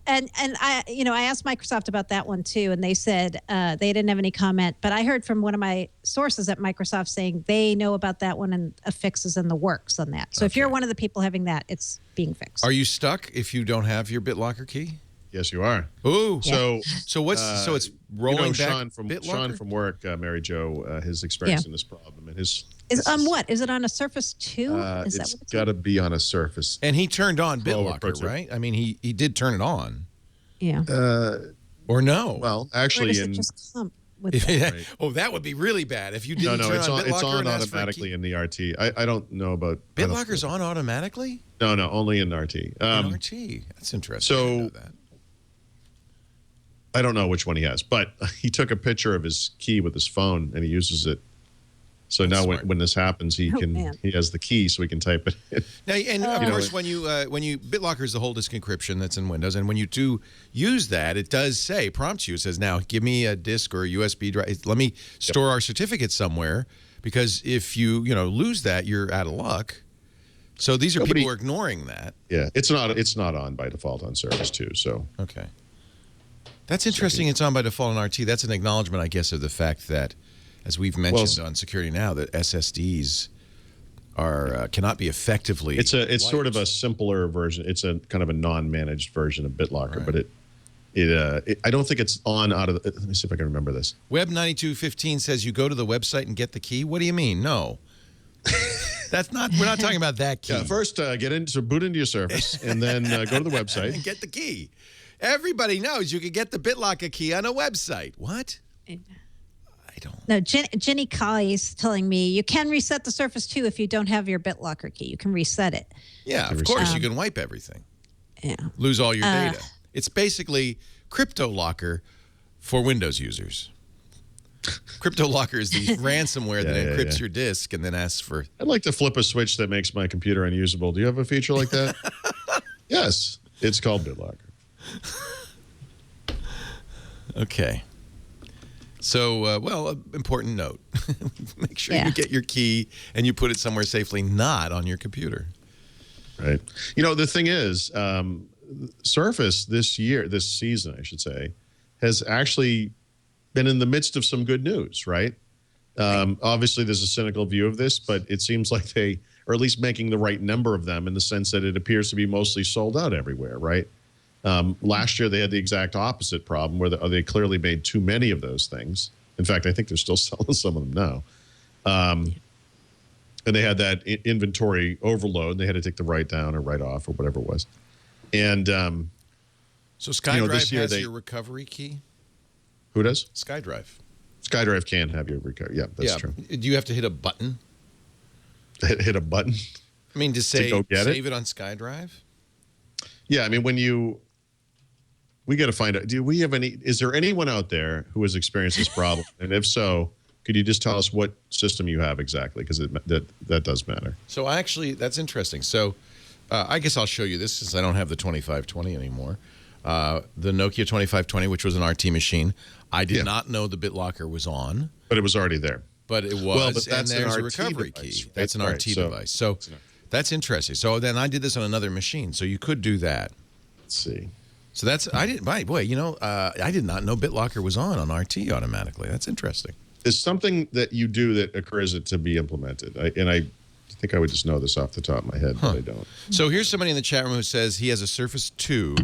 Speaker 5: And I asked Microsoft about that one too, and they said they didn't have any comment. But I heard from one of my sources at Microsoft saying they know about that one and a fix is in the works on that. So if you're one of the people having that, it's being fixed.
Speaker 1: Are you stuck if you don't have your BitLocker key?
Speaker 4: Yes, you are.
Speaker 1: Ooh.
Speaker 4: So
Speaker 1: So it's rolling back.
Speaker 4: Sean from work, Mary Jo, his experiencing this problem, and his
Speaker 5: is on what? Is it on a Surface 2? Is
Speaker 4: it's got to be on a Surface.
Speaker 1: And he turned on
Speaker 4: Pro
Speaker 1: BitLocker, right? I mean, he did turn it on.
Speaker 5: Yeah.
Speaker 1: Or no?
Speaker 4: Well,
Speaker 5: Or
Speaker 4: actually,
Speaker 5: does it just come with that?
Speaker 1: Right. Oh, that would be really bad if you didn't turn
Speaker 4: it's
Speaker 1: on
Speaker 4: on.
Speaker 1: BitLocker
Speaker 4: It's on
Speaker 1: and ask for a
Speaker 4: automatically
Speaker 1: key.
Speaker 4: in the RT. I don't know about
Speaker 1: BitLocker's on automatically?
Speaker 4: No, only in RT.
Speaker 1: In RT. That's interesting. I didn't know that.
Speaker 4: I don't know which one he has, but he took a picture of his key with his phone and he uses it. So now when this happens, he has the key so he can type it in.
Speaker 1: Now, and of course, when you BitLocker is the whole disk encryption that's in Windows, and when you do use that, it does prompts you. It says, now give me a disk or a USB drive. Let me store our certificate somewhere, because if you lose that, you're out of luck. So these are people who are ignoring that.
Speaker 4: Yeah, it's not on by default on Surface 2. So
Speaker 1: okay, that's interesting. It's on by default on RT. That's an acknowledgement, I guess, of the fact that, as we've mentioned on Security Now, that SSDs are cannot be effectively.
Speaker 4: It's sort of a simpler version. It's a kind of a non-managed version of BitLocker, but I don't think it's on out of. Let me see if I can remember this.
Speaker 1: Web 9215 says you go to the website and get the key. What do you mean? No. That's not. We're not talking about that key.
Speaker 4: Yeah, first, boot into your Surface, and then go to the website
Speaker 1: and get the key. Everybody knows you can get the BitLocker key on a website. What? I don't.
Speaker 5: No, Jenny Colley is telling me you can reset the Surface 2 if you don't have your BitLocker key. You can reset it.
Speaker 1: Yeah, of course you can wipe everything.
Speaker 5: Yeah.
Speaker 1: Lose all your data. It's basically CryptoLocker for Windows users. CryptoLocker is the ransomware that encrypts your disk and then asks for.
Speaker 4: I'd like to flip a switch that makes my computer unusable. Do you have a feature like that? Yes, it's called BitLocker.
Speaker 1: Okay. So, important note. Make sure you get your key and you put it somewhere safely, not on your computer.
Speaker 4: Right. The thing is, Surface this season, I should say, has actually been in the midst of some good news, right? Obviously, there's a cynical view of this, but it seems like they are at least making the right number of them in the sense that it appears to be mostly sold out everywhere, right? Last year, they had the exact opposite problem where they clearly made too many of those things. In fact, I think they're still selling some of them now. And they had that inventory overload. They had to take the write down or write off or whatever it was. And
Speaker 1: so SkyDrive
Speaker 4: this year
Speaker 1: has your recovery key?
Speaker 4: Who does?
Speaker 1: SkyDrive.
Speaker 4: SkyDrive can have your recovery. Yeah, that's true.
Speaker 1: Do you have to hit a button?
Speaker 4: Hit a button?
Speaker 1: I mean, to say
Speaker 4: go get
Speaker 1: save it on SkyDrive?
Speaker 4: Yeah, I mean, we got to find out. Do we have is there anyone out there who has experienced this problem? And if so, could you just tell us what system you have exactly? Because that does matter.
Speaker 1: So that's interesting. So I guess I'll show you this since I don't have the 2520 anymore. The Nokia 2520, which was an RT machine. I did not know the BitLocker was on.
Speaker 4: But it was already there.
Speaker 1: But it was,
Speaker 4: well, but that's
Speaker 1: and there's
Speaker 4: an
Speaker 1: a
Speaker 4: RT
Speaker 1: recovery
Speaker 4: device,
Speaker 1: key.
Speaker 4: right?
Speaker 1: That's an RT device. So that's interesting. So then I did this on another machine. So you could do that.
Speaker 4: Let's see.
Speaker 1: So I did not know BitLocker was on RT automatically. That's interesting.
Speaker 4: There's something that you do that occurs to be implemented. I think I would just know this off the top of my head, but I don't.
Speaker 1: So here's somebody in the chat room who says he has a Surface 2,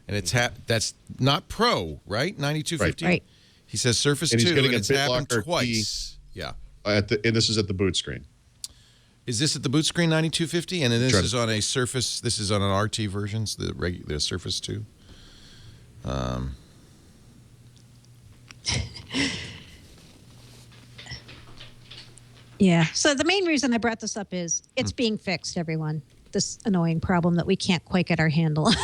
Speaker 1: and that's not Pro, right? 9250.
Speaker 5: Right.
Speaker 1: He says Surface 2, and it's happened twice. Yeah.
Speaker 4: And this is at the boot screen.
Speaker 1: Is this at the boot screen 9250? And then this is on a Surface. This is on an RT version, the Surface 2.
Speaker 5: Yeah. So the main reason I brought this up is it's being fixed, everyone. this annoying problem that we can't quite get our handle on.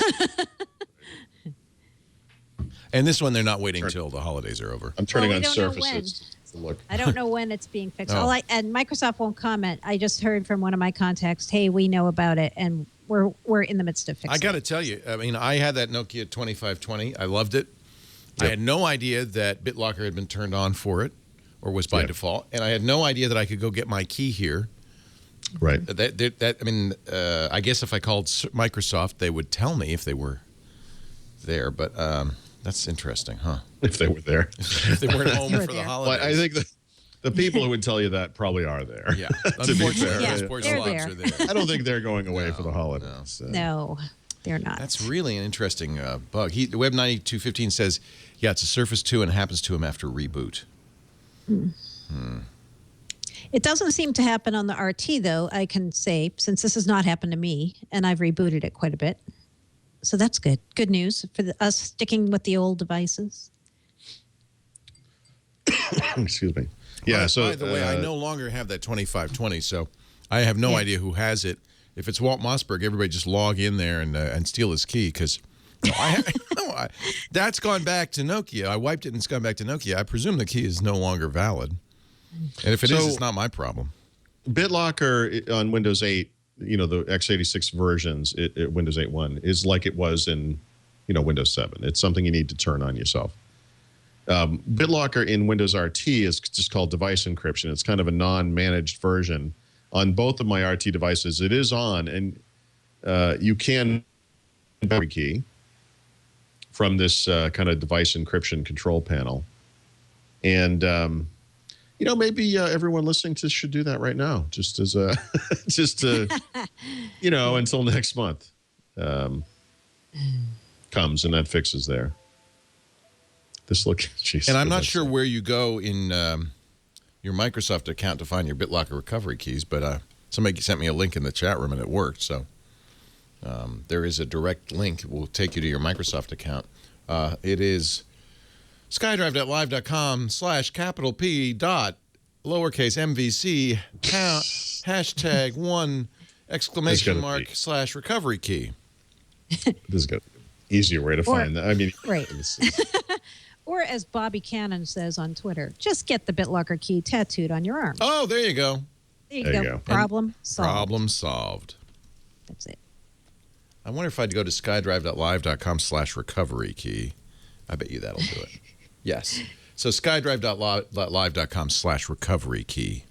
Speaker 1: And this one, they're not waiting till the holidays are over.
Speaker 4: I'm turning
Speaker 5: Well,
Speaker 4: on
Speaker 5: we don't know
Speaker 4: Surfaces to look.
Speaker 5: I don't know when it's being fixed.
Speaker 1: Oh.
Speaker 5: And Microsoft won't comment. I just heard from one of my contacts, hey, we know about it, and we're in the midst of fixing it.
Speaker 1: I got to tell you, I mean, I had that Nokia 2520. I loved it. Yep. I had no idea that BitLocker had been turned on for it, or was by default, and I had no idea that I could go get my key here.
Speaker 4: Right.
Speaker 1: I guess if I called Microsoft, they would tell me if they were there, but that's interesting, huh?
Speaker 4: If they were there.
Speaker 1: If they weren't home for the holidays.
Speaker 4: Well, I think the people who would tell you that probably are there.
Speaker 1: Yeah.
Speaker 4: To be fair.
Speaker 5: Yeah,
Speaker 1: sports
Speaker 5: they're
Speaker 1: slobs
Speaker 5: there.
Speaker 1: are there.
Speaker 4: I don't think they're going away for the holidays.
Speaker 5: No, they're not.
Speaker 1: That's really an interesting bug. The Web 9215 says, yeah, it's a Surface 2 and it happens to him after reboot.
Speaker 5: It doesn't seem to happen on the RT, though, I can say, since this has not happened to me, and I've rebooted it quite a bit. So that's good. Good news for us sticking with the old devices.
Speaker 4: Excuse me. Yeah.
Speaker 1: By the way, I no longer have that 2520, so I have no idea who has it. If it's Walt Mossberg, everybody just log in there and steal his key, because that's gone back to Nokia. I wiped it and it's gone back to Nokia. I presume the key is no longer valid. And if it is, it's not my problem.
Speaker 4: BitLocker on Windows 8, the x86 versions, Windows 8.1, is like it was in, Windows 7. It's something you need to turn on yourself. BitLocker in Windows RT is just called device encryption. It's kind of a non-managed version. On both of my RT devices, it is on, and you can every key from this kind of device encryption control panel. And maybe everyone listening to this should do that right now, just as a, until next month comes and that fixes there.
Speaker 1: And I'm not sure where you go in your Microsoft account to find your BitLocker recovery keys, but somebody sent me a link in the chat room and it worked. So there is a direct link. It will take you to your Microsoft account. It is skydrive.live.com/capital P dot lowercase MVC hashtag 1 exclamation mark / recovery key.
Speaker 4: This is good. Easier way to find that. I mean,
Speaker 5: right. Or as Bobby Cannon says on Twitter, just get the BitLocker key tattooed on your arm.
Speaker 1: Oh, there you go.
Speaker 5: There you go. Problem solved.
Speaker 1: Problem solved.
Speaker 5: That's it.
Speaker 1: I wonder if I'd go to skydrive.live.com/recovery key. I bet you that'll do it. Yes. So skydrive.live.com/recovery key.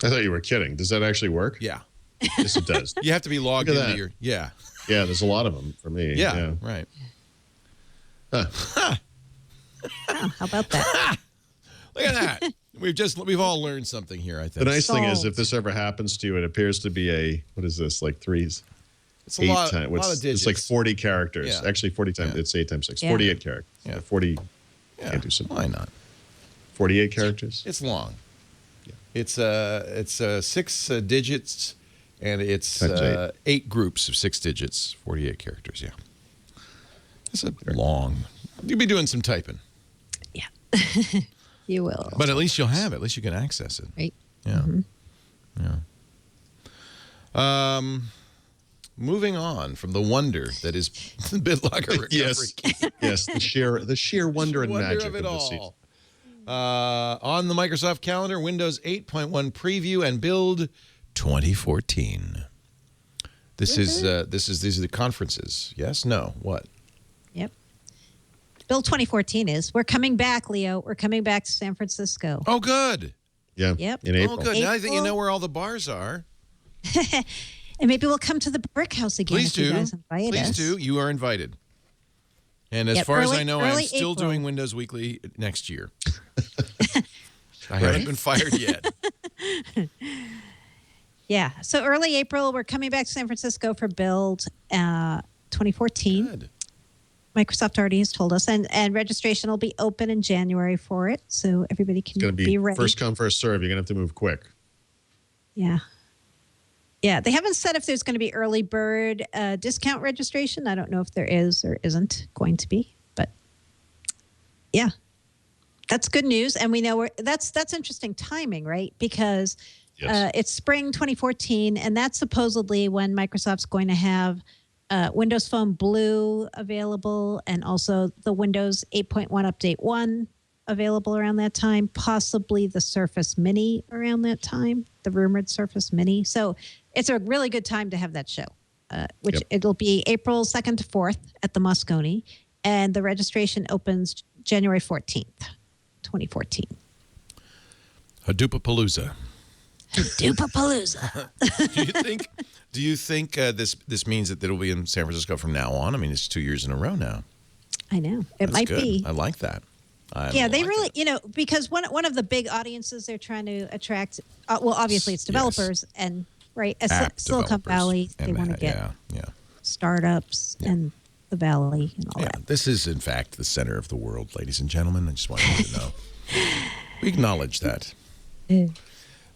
Speaker 4: I thought you were kidding. Does that actually work?
Speaker 1: Yeah.
Speaker 4: Yes, it does.
Speaker 1: You have to be logged into your... Yeah.
Speaker 4: Yeah, there's a lot of them for me.
Speaker 1: Yeah. Right.
Speaker 5: Huh. Oh, how about that?
Speaker 1: Look at that. We've all learned something here, I think.
Speaker 4: The nice thing is, if this ever happens to you, it appears to be what is this, like threes?
Speaker 1: It's a lot of digits.
Speaker 4: It's like 40 characters.
Speaker 1: Yeah.
Speaker 4: Actually, 40 times, it's 8 times 6. 48 characters.
Speaker 1: Yeah.
Speaker 4: 40,
Speaker 1: yeah.
Speaker 4: Can't do something.
Speaker 1: Why not?
Speaker 4: 48 characters?
Speaker 1: It's long.
Speaker 4: Yeah.
Speaker 1: It's 6 digits, and it's 8 groups of 6 digits, 48 characters, yeah. It's long. You'll be doing some typing.
Speaker 5: Yeah. You will.
Speaker 1: But at least you'll have it. At least you can access it.
Speaker 5: Right.
Speaker 1: Yeah. Yeah. Moving on from the wonder that is BitLocker recovery.
Speaker 4: Yes. The sheer wonder and magic
Speaker 1: of it
Speaker 4: this
Speaker 1: all.
Speaker 4: season.
Speaker 1: On the Microsoft calendar, Windows 8.1 preview and build 2014. These are the conferences. Yes? No? What?
Speaker 5: Yep. Build 2014 is. We're coming back, Leo. We're coming back to San Francisco.
Speaker 1: Oh, good.
Speaker 4: Yeah.
Speaker 5: Yep.
Speaker 4: In April.
Speaker 1: Oh, good. Now that you know where all the bars are.
Speaker 5: And maybe we'll come to the Brick House again.
Speaker 1: Please
Speaker 5: if
Speaker 1: do.
Speaker 5: You guys invite
Speaker 1: Please
Speaker 5: us.
Speaker 1: do. You are invited. And as far as I know, I'm still
Speaker 5: April.
Speaker 1: doing Windows Weekly next year. I haven't been fired yet.
Speaker 5: Yeah. So early April, we're coming back to San Francisco for Build 2014.
Speaker 1: Good.
Speaker 5: Microsoft already has told us, and registration will be open in January for it, so everybody can
Speaker 4: It's going to
Speaker 5: be ready.
Speaker 4: First come, first serve. You're going to have to move quick.
Speaker 5: Yeah. Yeah, they haven't said if there's going to be early bird discount registration. I don't know if there is or isn't going to be, but yeah, that's good news. And we know that's interesting timing, right? Because
Speaker 4: Yes.
Speaker 5: It's spring 2014, and that's supposedly when Microsoft's going to have Windows Phone Blue available, and also the Windows 8.1 Update 1 available around that time, possibly the Surface Mini around that time, the rumored Surface Mini. So it's a really good time to have that show, which it'll be April 2nd to 4th at the Moscone, and the registration opens January 14th, 2014.
Speaker 1: Hadoopapalooza.
Speaker 5: Hadoopapalooza.
Speaker 1: Do you think this means that it'll be in San Francisco from now on? I mean, it's 2 years in a row now.
Speaker 5: I know. It
Speaker 1: That's
Speaker 5: might
Speaker 1: good.
Speaker 5: be.
Speaker 1: I like that.
Speaker 5: They really, because one of the big audiences they're trying to attract, well, obviously it's developers and Silicon Valley. They want to get startups and the Valley and all that.
Speaker 1: This is, in fact, the center of the world, ladies and gentlemen. I just want you to know. We acknowledge that.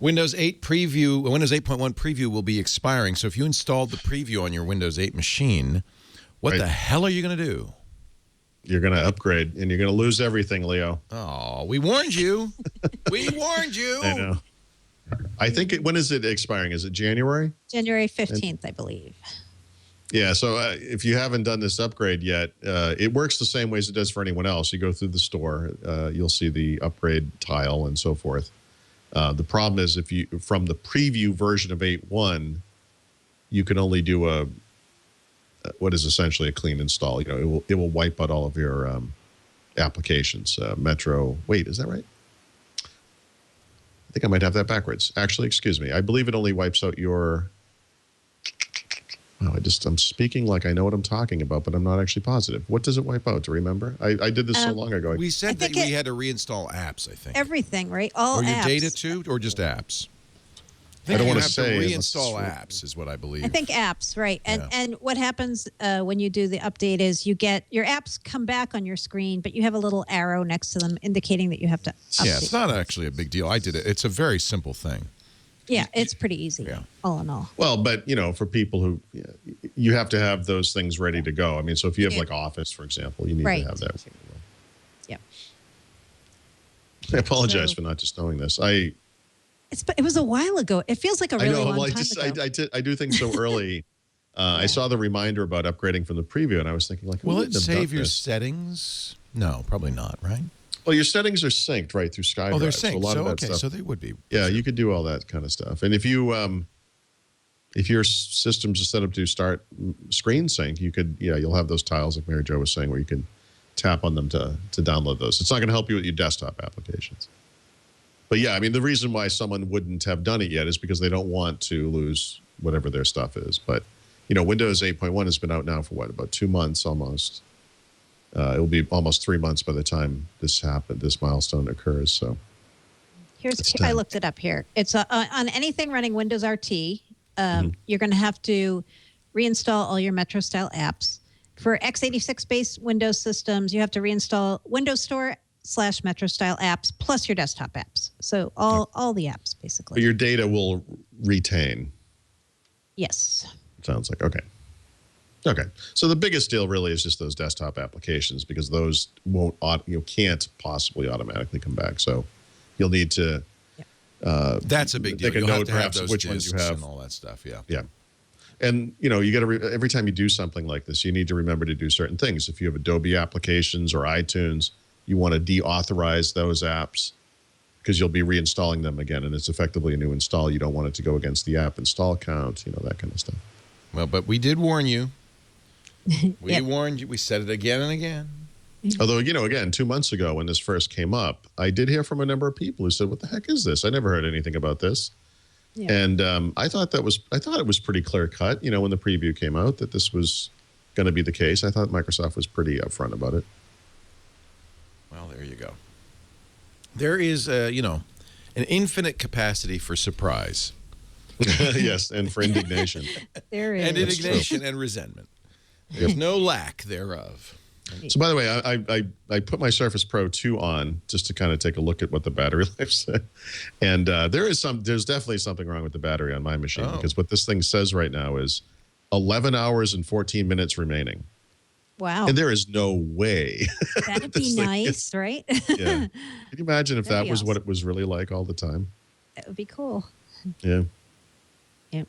Speaker 1: Windows 8 preview, Windows 8.1 preview will be expiring. So if you installed the preview on your Windows 8 machine, what the hell are you going to do?
Speaker 4: You're going to upgrade, and you're going to lose everything, Leo.
Speaker 1: Oh, we warned you. We warned you.
Speaker 4: I know. I think when is it expiring? Is it January?
Speaker 5: January 15th, I believe.
Speaker 4: Yeah, so if you haven't done this upgrade yet, it works the same way as it does for anyone else. You go through the store, you'll see the upgrade tile and so forth. The problem is if you, from the preview version of 8.1, you can only do what is essentially a clean install. It will wipe out all of your applications. Metro, wait, is that right? I think I might have that backwards. Actually, excuse me. I believe it only wipes out your... Oh, I'm speaking like I know what I'm talking about, but I'm not actually positive. What does it wipe out? Do you remember? I did this so long ago.
Speaker 1: We said that we had to reinstall apps, I think.
Speaker 5: Everything, right? All
Speaker 1: apps. Or your
Speaker 5: apps.
Speaker 1: data too, or just apps?
Speaker 4: I don't want
Speaker 1: to
Speaker 4: say.
Speaker 1: Reinstall apps is what I believe.
Speaker 5: I think apps, right. And what happens when you do the update is you get your apps come back on your screen, but you have a little arrow next to them indicating that you have to update.
Speaker 1: Yeah, it's not actually a big deal. I did it. It's a very simple thing.
Speaker 5: Yeah, it's pretty easy, all in all.
Speaker 4: Well, but, for people who, you have to have those things ready to go. I mean, so if you have like Office, for example, you need to have that.
Speaker 5: Yeah.
Speaker 4: I apologize for not just knowing this. It
Speaker 5: was a while ago. It feels like a really long time ago.
Speaker 4: I do things so early. I saw the reminder about upgrading from the preview, and I was thinking,
Speaker 1: will it save your settings? No, probably not, right?
Speaker 4: Well, your settings are synced right through SkyDrive.
Speaker 1: Oh, they're synced.
Speaker 4: So a lot of that stuff,
Speaker 1: so they would be.
Speaker 4: Yeah, you could do all that kind of stuff. And if your systems are set up to start screen sync, you'll have those tiles like Mary Jo was saying, where you can tap on them to download those. It's not going to help you with your desktop applications. But yeah, I mean, the reason why someone wouldn't have done it yet is because they don't want to lose whatever their stuff is. But Windows 8.1 has been out now for about 2 months almost. It will be almost 3 months by the time this milestone occurs. So,
Speaker 5: I looked it up here. It's on anything running Windows RT. You're going to have to reinstall all your Metro style apps. For x86 based Windows systems, you have to reinstall Windows Store / Metro style apps plus your desktop apps. So all the apps basically.
Speaker 4: But your data will retain.
Speaker 5: Yes.
Speaker 4: Sounds like okay. Okay, so the biggest deal really is just those desktop applications, because those can't possibly automatically come back. So you'll need to.
Speaker 1: That's a big deal.
Speaker 4: Take a note, perhaps,
Speaker 1: of
Speaker 4: which ones you have
Speaker 1: and all that stuff. Yeah.
Speaker 4: Yeah, and you got to every time you do something like this, you need to remember to do certain things. If you have Adobe applications or iTunes, you want to deauthorize those apps because you'll be reinstalling them again, and it's effectively a new install. You don't want it to go against the app install count. That kind of stuff.
Speaker 1: Well, but we did warn you. We warned you. We said it again and again.
Speaker 4: Although, again, 2 months ago when this first came up, I did hear from a number of people who said, "What the heck is this? I never heard anything about this." Yeah. And I thought it was pretty clear cut. When the preview came out, that this was going to be the case. I thought Microsoft was pretty upfront about it.
Speaker 1: Well, there you go. There is, an infinite capacity for surprise.
Speaker 4: Yes, and for indignation.
Speaker 5: There is.
Speaker 1: And indignation and resentment. There's no lack thereof.
Speaker 4: So, by the way, I put my Surface Pro 2 on just to kind of take a look at what the battery life said. And there's definitely something wrong with the battery on my machine, because what this thing says right now is 11 hours and 14 minutes remaining.
Speaker 5: Wow.
Speaker 4: And there is no way.
Speaker 5: That'd be nice, right?
Speaker 4: Yeah. Can you imagine if that was awesome. What it was really like all the time?
Speaker 5: That would be cool.
Speaker 4: Yeah.
Speaker 5: Yep.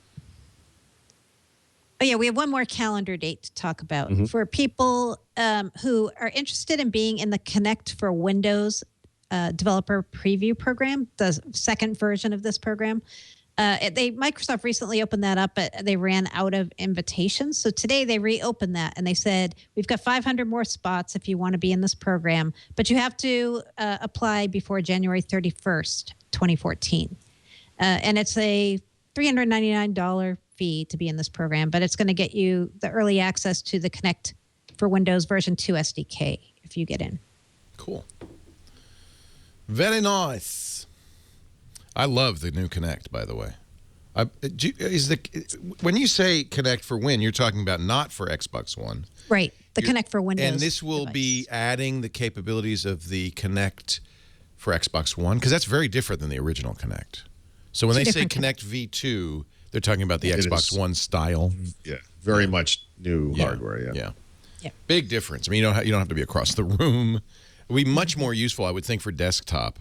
Speaker 5: Oh, yeah, we have one more calendar date to talk about. For people who are interested in being in the Kinect for Windows developer preview program, the second version of this program. Microsoft recently opened that up, but they ran out of invitations. So today they reopened that and they said, we've got 500 more spots if you want to be in this program, but you have to apply before January 31st, 2014. And it's a $399 fee to be in this program, but it's going to get you the early access to the Kinect for Windows version 2 SDK if you get in.
Speaker 1: Cool. Very nice. I love the new Kinect, by the way. When you say Kinect for Win, you're talking about not for Xbox One.
Speaker 5: Right. The Kinect for Windows.
Speaker 1: And this will be adding the capabilities of the Kinect for Xbox One, because that's very different than the original Kinect. So when they say Kinect V2, they're talking about the Xbox One style.
Speaker 4: Yeah, very much new hardware.
Speaker 1: Yeah. Big difference. I mean, you don't have to be across the room. It would be much more useful, I would think, for desktop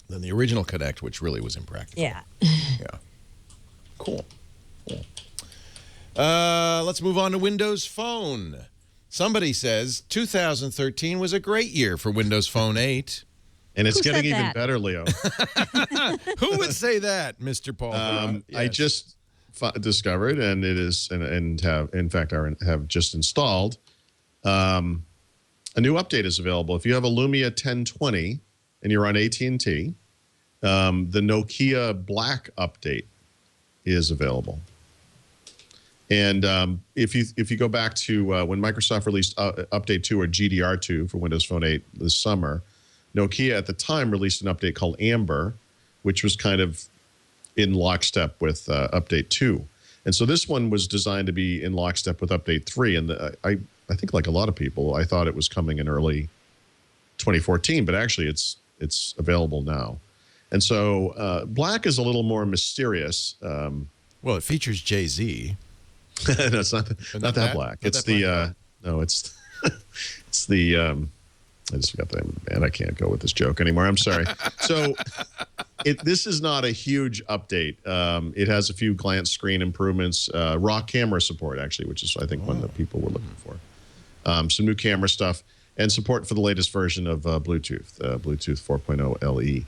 Speaker 1: than the original Kinect, which really was impractical.
Speaker 5: Yeah.
Speaker 1: Yeah. Cool. Let's move on to Windows Phone. Somebody says 2013 was a great year for Windows Phone 8.
Speaker 4: And it's getting even better, Leo.
Speaker 1: Who would say that, Mr. Paul?
Speaker 4: Yes. I just discovered, and it is, and have just installed. A new update is available. If you have a Lumia 1020 and you're on AT&T, the Nokia Black update is available. And if you go back to when Microsoft released Update 2 or GDR2 for Windows Phone 8 this summer, Nokia at the time released an update called Amber, which was kind of in lockstep with Update 2. And so this one was designed to be in lockstep with Update 3. And I think, like a lot of people, I thought it was coming in early 2014, but actually it's available now. And so Black is a little more mysterious.
Speaker 1: Well, it features Jay-Z.
Speaker 4: No, it's not that Black. It's the it's the I just forgot the name of the band. I can't go with this joke anymore. I'm sorry. So this is not a huge update. It has a few glance screen improvements, raw camera support, actually, which is, I think, one that people were looking for. Some new camera stuff, and support for the latest version of Bluetooth, Bluetooth 4.0 LE.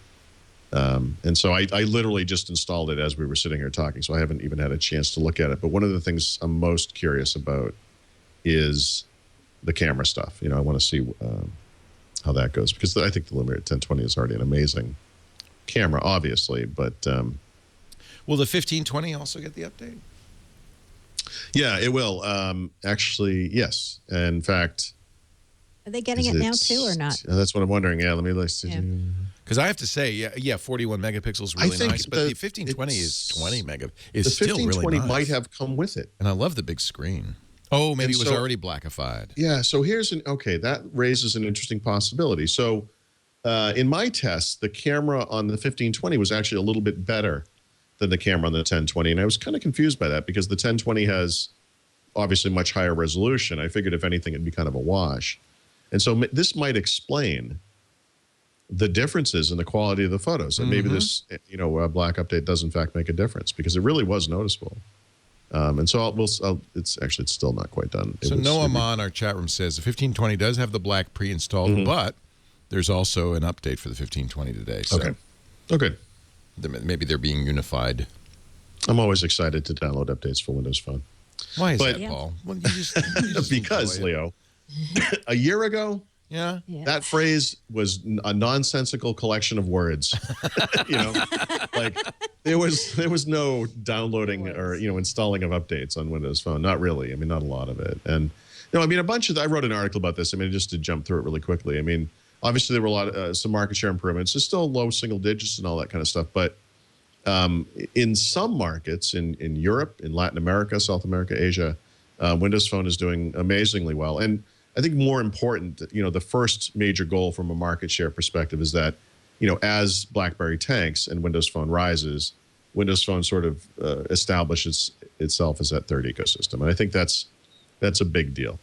Speaker 4: And so I literally just installed it as we were sitting here talking, so I haven't even had a chance to look at it. But one of the things I'm most curious about is the camera stuff. I want to see how that goes, because I think the Lumia 1020 is already an amazing camera, obviously. But
Speaker 1: will the 1520 also get the update?
Speaker 4: Yeah, it will. Actually, yes. In fact,
Speaker 5: are they getting it now too, or not?
Speaker 4: That's what I'm wondering. Yeah, let me see.
Speaker 1: Because I have to say, yeah, 41 megapixels really nice, but the 1520 is 20 megapixels. Is still really nice. The 1520 might
Speaker 4: have come with it,
Speaker 1: and I love the big screen. Oh, maybe it was already blackified.
Speaker 4: Yeah. So that raises an interesting possibility. So, in my test, the camera on the 1520 was actually a little bit better than the camera on the 1020, and I was kind of confused by that because the 1020 has obviously much higher resolution. I figured if anything, it'd be kind of a wash. And so this might explain the differences in the quality of the photos. And maybe this, Black update does in fact make a difference, because it really was noticeable. And so it's still not quite done.
Speaker 1: So Noah Ma in our chat room says the 1520 does have the Black pre-installed, but there's also an update for the 1520 today. So
Speaker 4: okay.
Speaker 1: Maybe they're being unified.
Speaker 4: I'm always excited to download updates for Windows Phone.
Speaker 1: Why is that, Paul? Well, you just
Speaker 4: because, Leo, a year ago, that phrase was a nonsensical collection of words. Like there was no downloading or installing of updates on Windows Phone. Not really. I mean, not a lot of it. And I wrote an article about this. I mean, just to jump through it really quickly. I mean, obviously there were some market share improvements. It's still low single digits and all that kind of stuff. But in some markets, in Europe, in Latin America, South America, Asia, Windows Phone is doing amazingly well. And I think more important, the first major goal from a market share perspective is that, as BlackBerry tanks and Windows Phone rises, Windows Phone sort of establishes itself as that third ecosystem. And I think that's a big deal.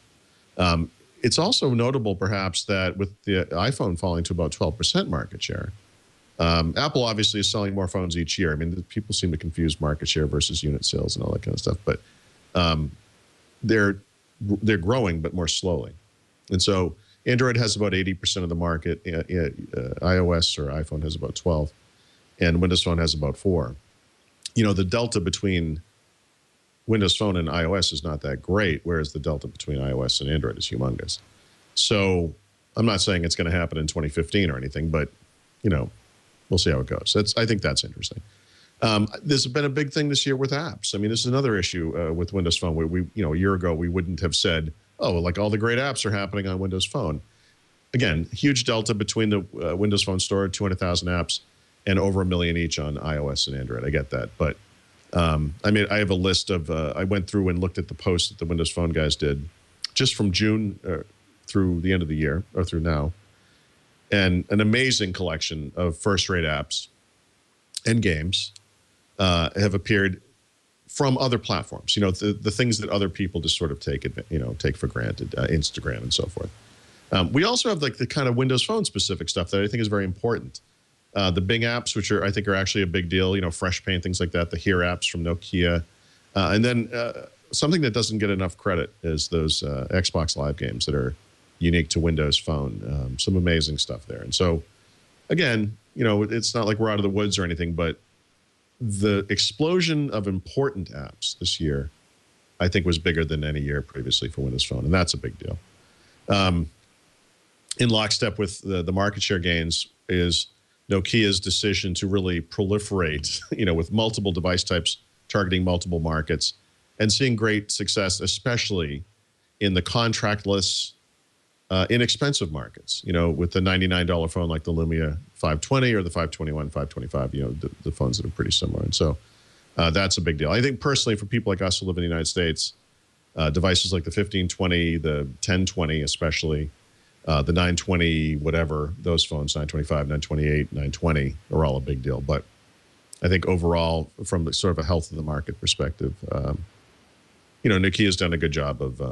Speaker 4: It's also notable, perhaps, that with the iPhone falling to about 12% market share, Apple obviously is selling more phones each year. I mean, people seem to confuse market share versus unit sales and all that kind of stuff, but they're growing, but more slowly. And so Android has about 80% of the market. iOS or iPhone has about 12, and Windows Phone has about 4. The delta between Windows Phone and iOS is not that great, whereas the delta between iOS and Android is humongous. So I'm not saying it's going to happen in 2015 or anything, but we'll see how it goes. I think that's interesting. There's been a big thing this year with apps. I mean, this is another issue with Windows Phone where a year ago, we wouldn't have said, oh, like all the great apps are happening on Windows Phone. Again, huge delta between the Windows Phone store, 200,000 apps, and over 1 million each on iOS and Android. I get that. But I have a list of, I went through and looked at the posts that the Windows Phone guys did just from June through the end of the year, or through now. And an amazing collection of first-rate apps and games have appeared from other platforms. The things that other people just sort of take for granted, Instagram and so forth. We also have like the kind of Windows Phone specific stuff that I think is very important. The Bing apps, which I think are actually a big deal. Fresh Paint, things like that. The Here apps from Nokia, and then something that doesn't get enough credit is those Xbox Live games that are unique to Windows Phone. Some amazing stuff there. And so, again, it's not like we're out of the woods or anything, but the explosion of important apps this year, I think, was bigger than any year previously for Windows Phone, and that's a big deal. In lockstep with the market share gains is Nokia's decision to really proliferate, with multiple device types targeting multiple markets and seeing great success, especially in the contractless, inexpensive markets, with the $99 phone like the Lumia 520 or the 521, 525, the phones that are pretty similar. And so that's a big deal. I think personally for people like us who live in the United States, devices like the 1520, the 1020 especially, the 920, whatever, those phones, 925, 928, 920 are all a big deal. But I think overall, from the sort of a health of the market perspective, Nokia's done a good job of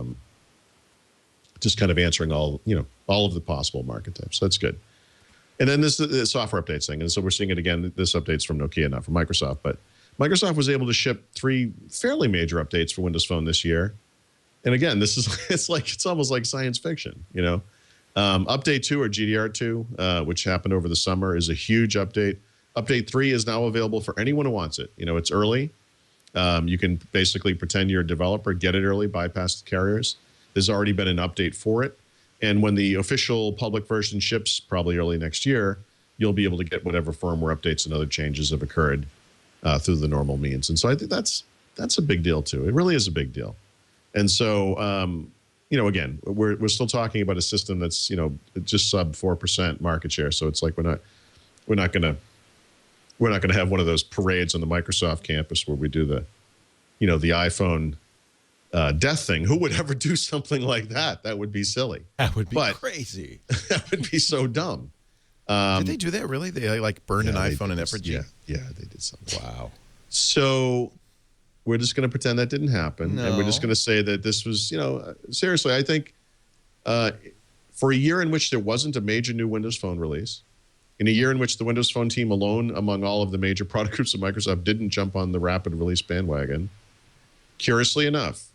Speaker 4: just kind of answering all of the possible market types. So that's good. And then this the software updates thing. And so we're seeing it again. This update's from Nokia, not from Microsoft. But Microsoft was able to ship 3 fairly major updates for Windows Phone this year. And again, this is it's almost like science fiction, Update 2 or GDR2, which happened over the summer, is a huge update. Update 3 is now available for anyone who wants it. It's early. You can basically pretend you're a developer, get it early, bypass the carriers. There's already been an update for it. And when the official public version ships, probably early next year, you'll be able to get whatever firmware updates and other changes have occurred through the normal means. And so I think that's a big deal, too. It really is a big deal. And so, again, we're still talking about a system that's, just sub 4% market share. So it's like we're not going to have one of those parades on the Microsoft campus where we do the iPhone death thing. Who would ever do something like that? That would be silly.
Speaker 1: That would be crazy.
Speaker 4: That would be so dumb.
Speaker 1: Did they do that really? They burned an iPhone in effigy?
Speaker 4: Yeah, they did something.
Speaker 1: Wow.
Speaker 4: So we're just going to pretend that didn't happen.
Speaker 1: No.
Speaker 4: And we're just going to say that this was, seriously, I think for a year in which there wasn't a major new Windows Phone release, in a year in which the Windows Phone team alone among all of the major product groups of Microsoft didn't jump on the rapid release bandwagon, curiously enough,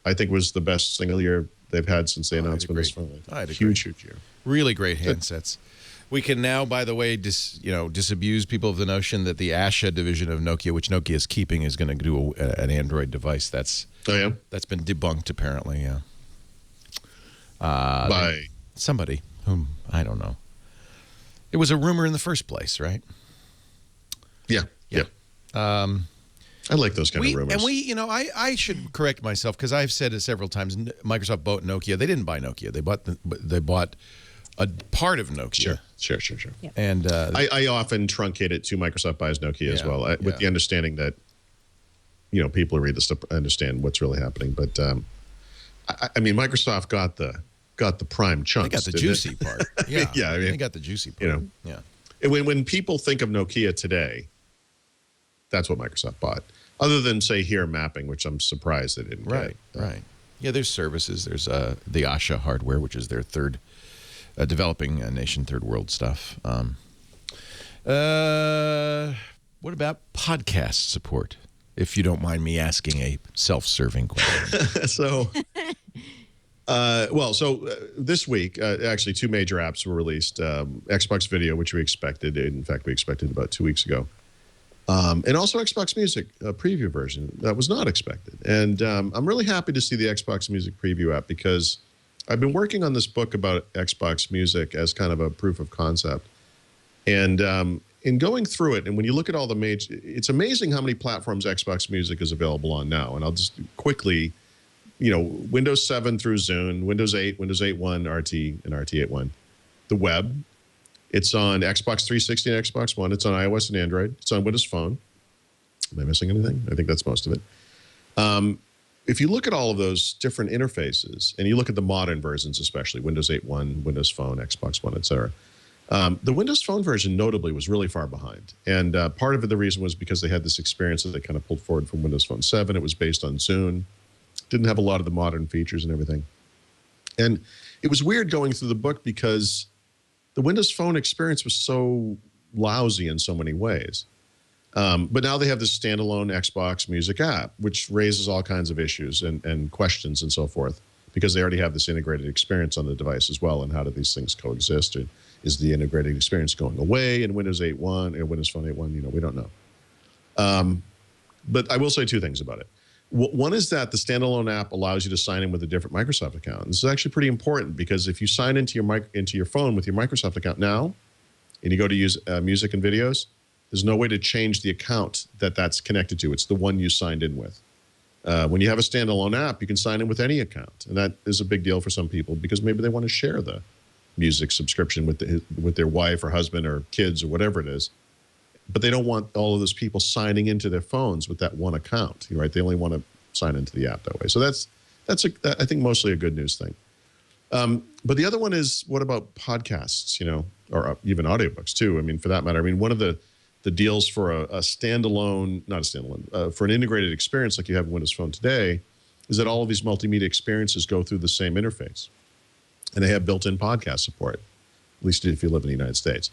Speaker 4: I think was the best single year they've had since they announced Windows Phone. Huge year.
Speaker 1: Really great handsets. We can now, by the way, disabuse people of the notion that the Asha division of Nokia, which Nokia is keeping, is going to do an Android device. That's been debunked apparently. Yeah.
Speaker 4: By
Speaker 1: somebody whom I don't know. It was a rumor in the first place, right?
Speaker 4: Yeah. I like those kind of rumors.
Speaker 1: And I should correct myself because I've said it several times. Microsoft bought Nokia. They didn't buy Nokia. They bought a part of Nokia.
Speaker 4: Sure.
Speaker 5: Yeah.
Speaker 1: And
Speaker 4: I often truncate it to Microsoft buys Nokia as well, with the understanding that people who read this to understand what's really happening. But I mean, Microsoft got the prime chunks.
Speaker 1: They got the juicy part. Yeah,
Speaker 4: yeah. I mean,
Speaker 1: they got the juicy part. Yeah.
Speaker 4: And when people think of Nokia today, that's what Microsoft bought. Other than, say, Here mapping, which I'm surprised they didn't get.
Speaker 1: Right. Yeah, there's services. There's the Asha hardware, which is their third developing nation, third world stuff. What about podcast support? If you don't mind me asking a self-serving question.
Speaker 4: This week, actually, two major apps were released. Xbox Video, which we expected. In fact, we expected about 2 weeks ago. And also Xbox Music, a preview version that was not expected. And I'm really happy to see the Xbox Music preview app because I've been working on this book about Xbox Music as kind of a proof of concept. And in going through it, and when you look at all the major, it's amazing how many platforms Xbox Music is available on now. And I'll just quickly, Windows 7 through Zune, Windows 8, Windows 8.1, RT, and RT 8.1. The web, it's on Xbox 360 and Xbox One. It's on iOS and Android. It's on Windows Phone. Am I missing anything? I think that's most of it. If you look at all of those different interfaces, and you look at the modern versions, especially Windows 8.1, Windows Phone, Xbox One, etc., the Windows Phone version notably was really far behind. And part of it, the reason was because they had this experience that they kind of pulled forward from Windows Phone 7. It was based on Zune. Didn't have a lot of the modern features and everything. And it was weird going through the book because the Windows Phone experience was so lousy in so many ways. But now they have this standalone Xbox Music app, which raises all kinds of issues and questions and so forth, because they already have this integrated experience on the device as well. And how do these things coexist? Or is the integrated experience going away in Windows 8.1 or Windows Phone 8.1? We don't know. But I will say two things about it. One is that the standalone app allows you to sign in with a different Microsoft account. And this is actually pretty important because if you sign into your phone with your Microsoft account now, and you go to use music and videos, there's no way to change the account that's connected to. It's the one you signed in with. When you have a standalone app, you can sign in with any account, and that is a big deal for some people because maybe they want to share the music subscription with their wife or husband or kids or whatever it is. But they don't want all of those people signing into their phones with that one account, right? They only want to sign into the app that way. So that's I think mostly a good news thing. But the other one is, what about podcasts, or even audiobooks too? I mean, for that matter, one of the deals for a standalone, not a standalone, for an integrated experience like you have in Windows Phone today is that all of these multimedia experiences go through the same interface. And they have built-in podcast support, at least if you live in the United States.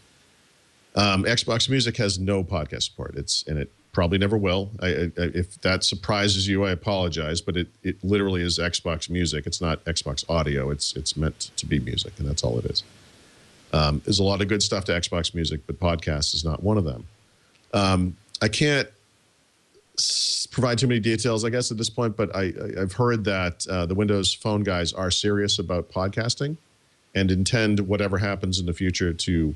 Speaker 4: Xbox Music has no podcast support. And it probably never will. If that surprises you, I apologize, but it literally is Xbox Music. It's not Xbox Audio. It's meant to be music, and that's all it is. There's a lot of good stuff to Xbox Music, but podcasts is not one of them. I can't provide too many details, I guess, at this point, but I've heard that the Windows Phone guys are serious about podcasting and intend, whatever happens in the future, to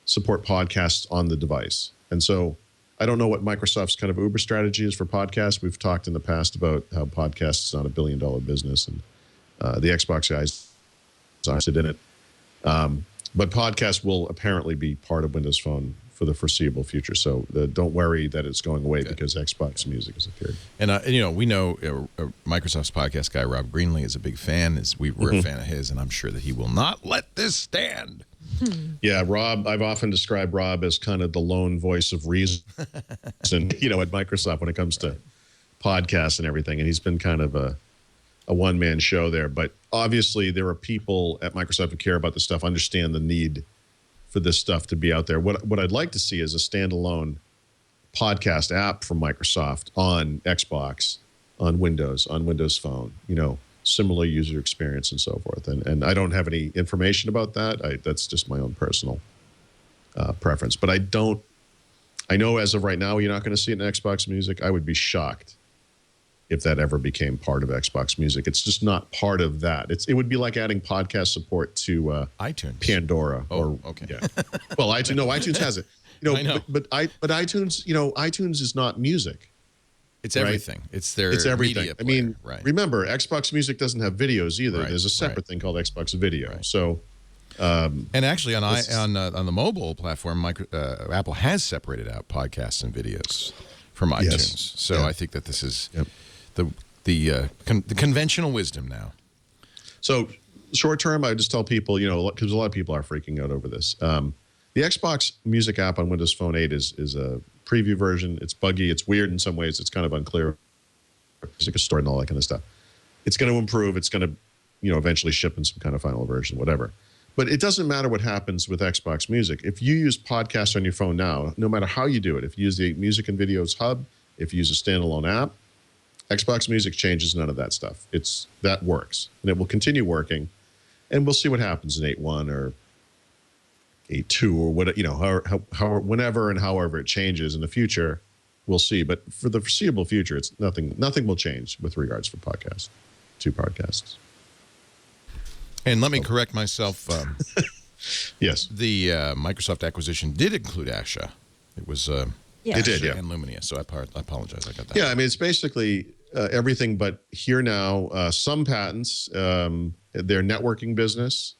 Speaker 4: support podcasts on the device. And so I don't know what Microsoft's kind of Uber strategy is for podcasts. We've talked in the past about how podcasts is not $1 billion business, and the Xbox guys are interested in it. But podcasts will apparently be part of Windows Phone for the foreseeable future. So don't worry that it's going away because Xbox Music has appeared. And,
Speaker 1: we know Microsoft's podcast guy, Rob Greenlee, is a big fan. We're a fan of his, and I'm sure that he will not let this stand.
Speaker 4: Yeah, Rob, I've often described Rob as kind of the lone voice of reason, at Microsoft when it comes to podcasts and everything. And he's been kind of a one-man show there. But obviously there are people at Microsoft who care about this stuff, understand the need for this stuff to be out there. What I'd like to see is a standalone podcast app from Microsoft on Xbox, on Windows Phone, similar user experience and so forth. And I don't have any information about that. That's just my own personal preference. But I know as of right now, you're not going to see it in Xbox Music. I would be shocked if that ever became part of Xbox Music. It's just not part of that. It would be like adding podcast support to
Speaker 1: iTunes,
Speaker 4: Pandora.
Speaker 1: Okay.
Speaker 4: Yeah. Well, iTunes has it.
Speaker 1: I know.
Speaker 4: But iTunes, iTunes is not music.
Speaker 1: It's everything. Right? It's
Speaker 4: everything.
Speaker 1: Media player. Right.
Speaker 4: Remember, Xbox Music doesn't have videos either. Right. There's a separate thing called Xbox Video. Right. So,
Speaker 1: and actually on the mobile platform, Apple has separated out podcasts and videos from iTunes.
Speaker 4: Yes.
Speaker 1: So I think that this is the conventional wisdom now.
Speaker 4: So short term, I just tell people, because a lot of people are freaking out over this. The Xbox Music app on Windows Phone 8 is a preview version. It's buggy. It's weird in some ways. It's kind of unclear. Music store and all that kind of stuff. It's going to improve. It's going to, eventually ship in some kind of final version, whatever. But it doesn't matter what happens with Xbox Music. If you use podcasts on your phone now, no matter how you do it, if you use the Music and Videos hub, if you use a standalone app, Xbox Music changes none of that stuff. That works, and it will continue working, and we'll see what happens in 8.1 or 8.2 or what, how whenever and however it changes in the future, we'll see. But for the foreseeable future, it's nothing will change with regards to podcasts.
Speaker 1: And let me correct myself.
Speaker 4: Yes.
Speaker 1: The Microsoft acquisition did include Asha. It was
Speaker 5: Yeah.
Speaker 4: It did,
Speaker 1: Asha
Speaker 4: yeah.
Speaker 1: and Lumia. So I apologize. I got that.
Speaker 4: Yeah, I mean, it's basically everything but here now, some patents, their networking business,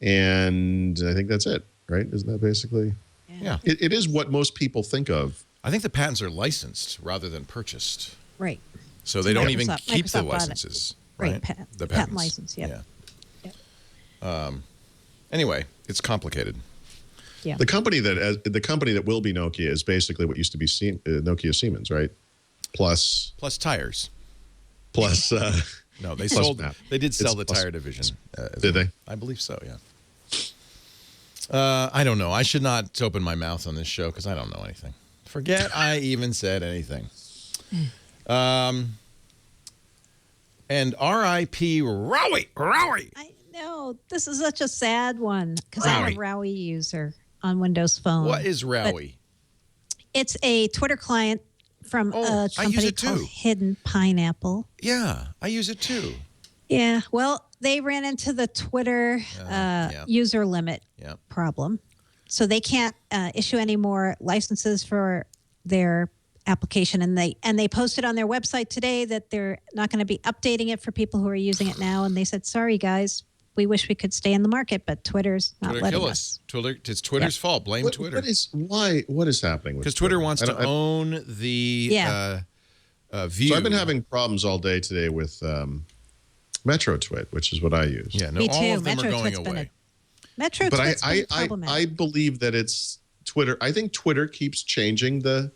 Speaker 4: and I think that's it, right? Isn't that basically?
Speaker 1: Yeah.
Speaker 4: It is what most people think of.
Speaker 1: I think the patents are licensed rather than purchased.
Speaker 5: Right.
Speaker 1: So they don't even
Speaker 5: Microsoft-
Speaker 1: keep the
Speaker 5: Microsoft bought it.
Speaker 1: licenses.
Speaker 5: Right.
Speaker 1: Right. The
Speaker 5: Patent
Speaker 1: patents.
Speaker 5: license. Yep.
Speaker 1: Yeah. Anyway, it's complicated.
Speaker 5: Yeah.
Speaker 4: The company that will be Nokia is basically what used to be Nokia Siemens, right? Plus
Speaker 1: tires. No, they
Speaker 4: Plus
Speaker 1: sold.
Speaker 4: map.
Speaker 1: They did sell
Speaker 4: It's
Speaker 1: the
Speaker 4: plus-
Speaker 1: tire division.
Speaker 4: Did they?
Speaker 1: I believe so. Yeah. I don't know. I should not open my mouth on this show because I don't know anything. Forget I even said anything. And R.I.P. Rowie.
Speaker 5: I know this is such a sad one because I'm a Rowie user on Windows Phone.
Speaker 1: What is Rowie?
Speaker 5: It's a Twitter client from a
Speaker 1: I use
Speaker 5: company
Speaker 1: it
Speaker 5: called
Speaker 1: too.
Speaker 5: Hidden Pineapple.
Speaker 1: Yeah, I use it too.
Speaker 5: Yeah, well, they ran into the Twitter
Speaker 1: yeah.
Speaker 5: user limit
Speaker 1: Yeah.
Speaker 5: problem, so they can't issue any more licenses for their application. And they posted on their website today that they're not going to be updating it for people who are using it now. And they said, "Sorry, guys, we wish we could stay in the market, but Twitter's not
Speaker 1: Twitter
Speaker 5: letting
Speaker 1: kill
Speaker 5: us."
Speaker 1: us. It's Twitter's fault. Blame Twitter.
Speaker 4: What is happening with
Speaker 1: Because Twitter
Speaker 4: Twitter?
Speaker 1: wants to own the view.
Speaker 4: So I've been having problems all day today with Metro Twit, which is what I use.
Speaker 1: Yeah, no,
Speaker 5: Me
Speaker 1: all
Speaker 5: too.
Speaker 1: of them
Speaker 5: Metro
Speaker 1: are going
Speaker 5: Twit's been
Speaker 1: away.
Speaker 5: Metro
Speaker 4: But
Speaker 5: Twit's been
Speaker 4: I
Speaker 5: problematic.
Speaker 4: believe that it's Twitter. I think Twitter keeps changing the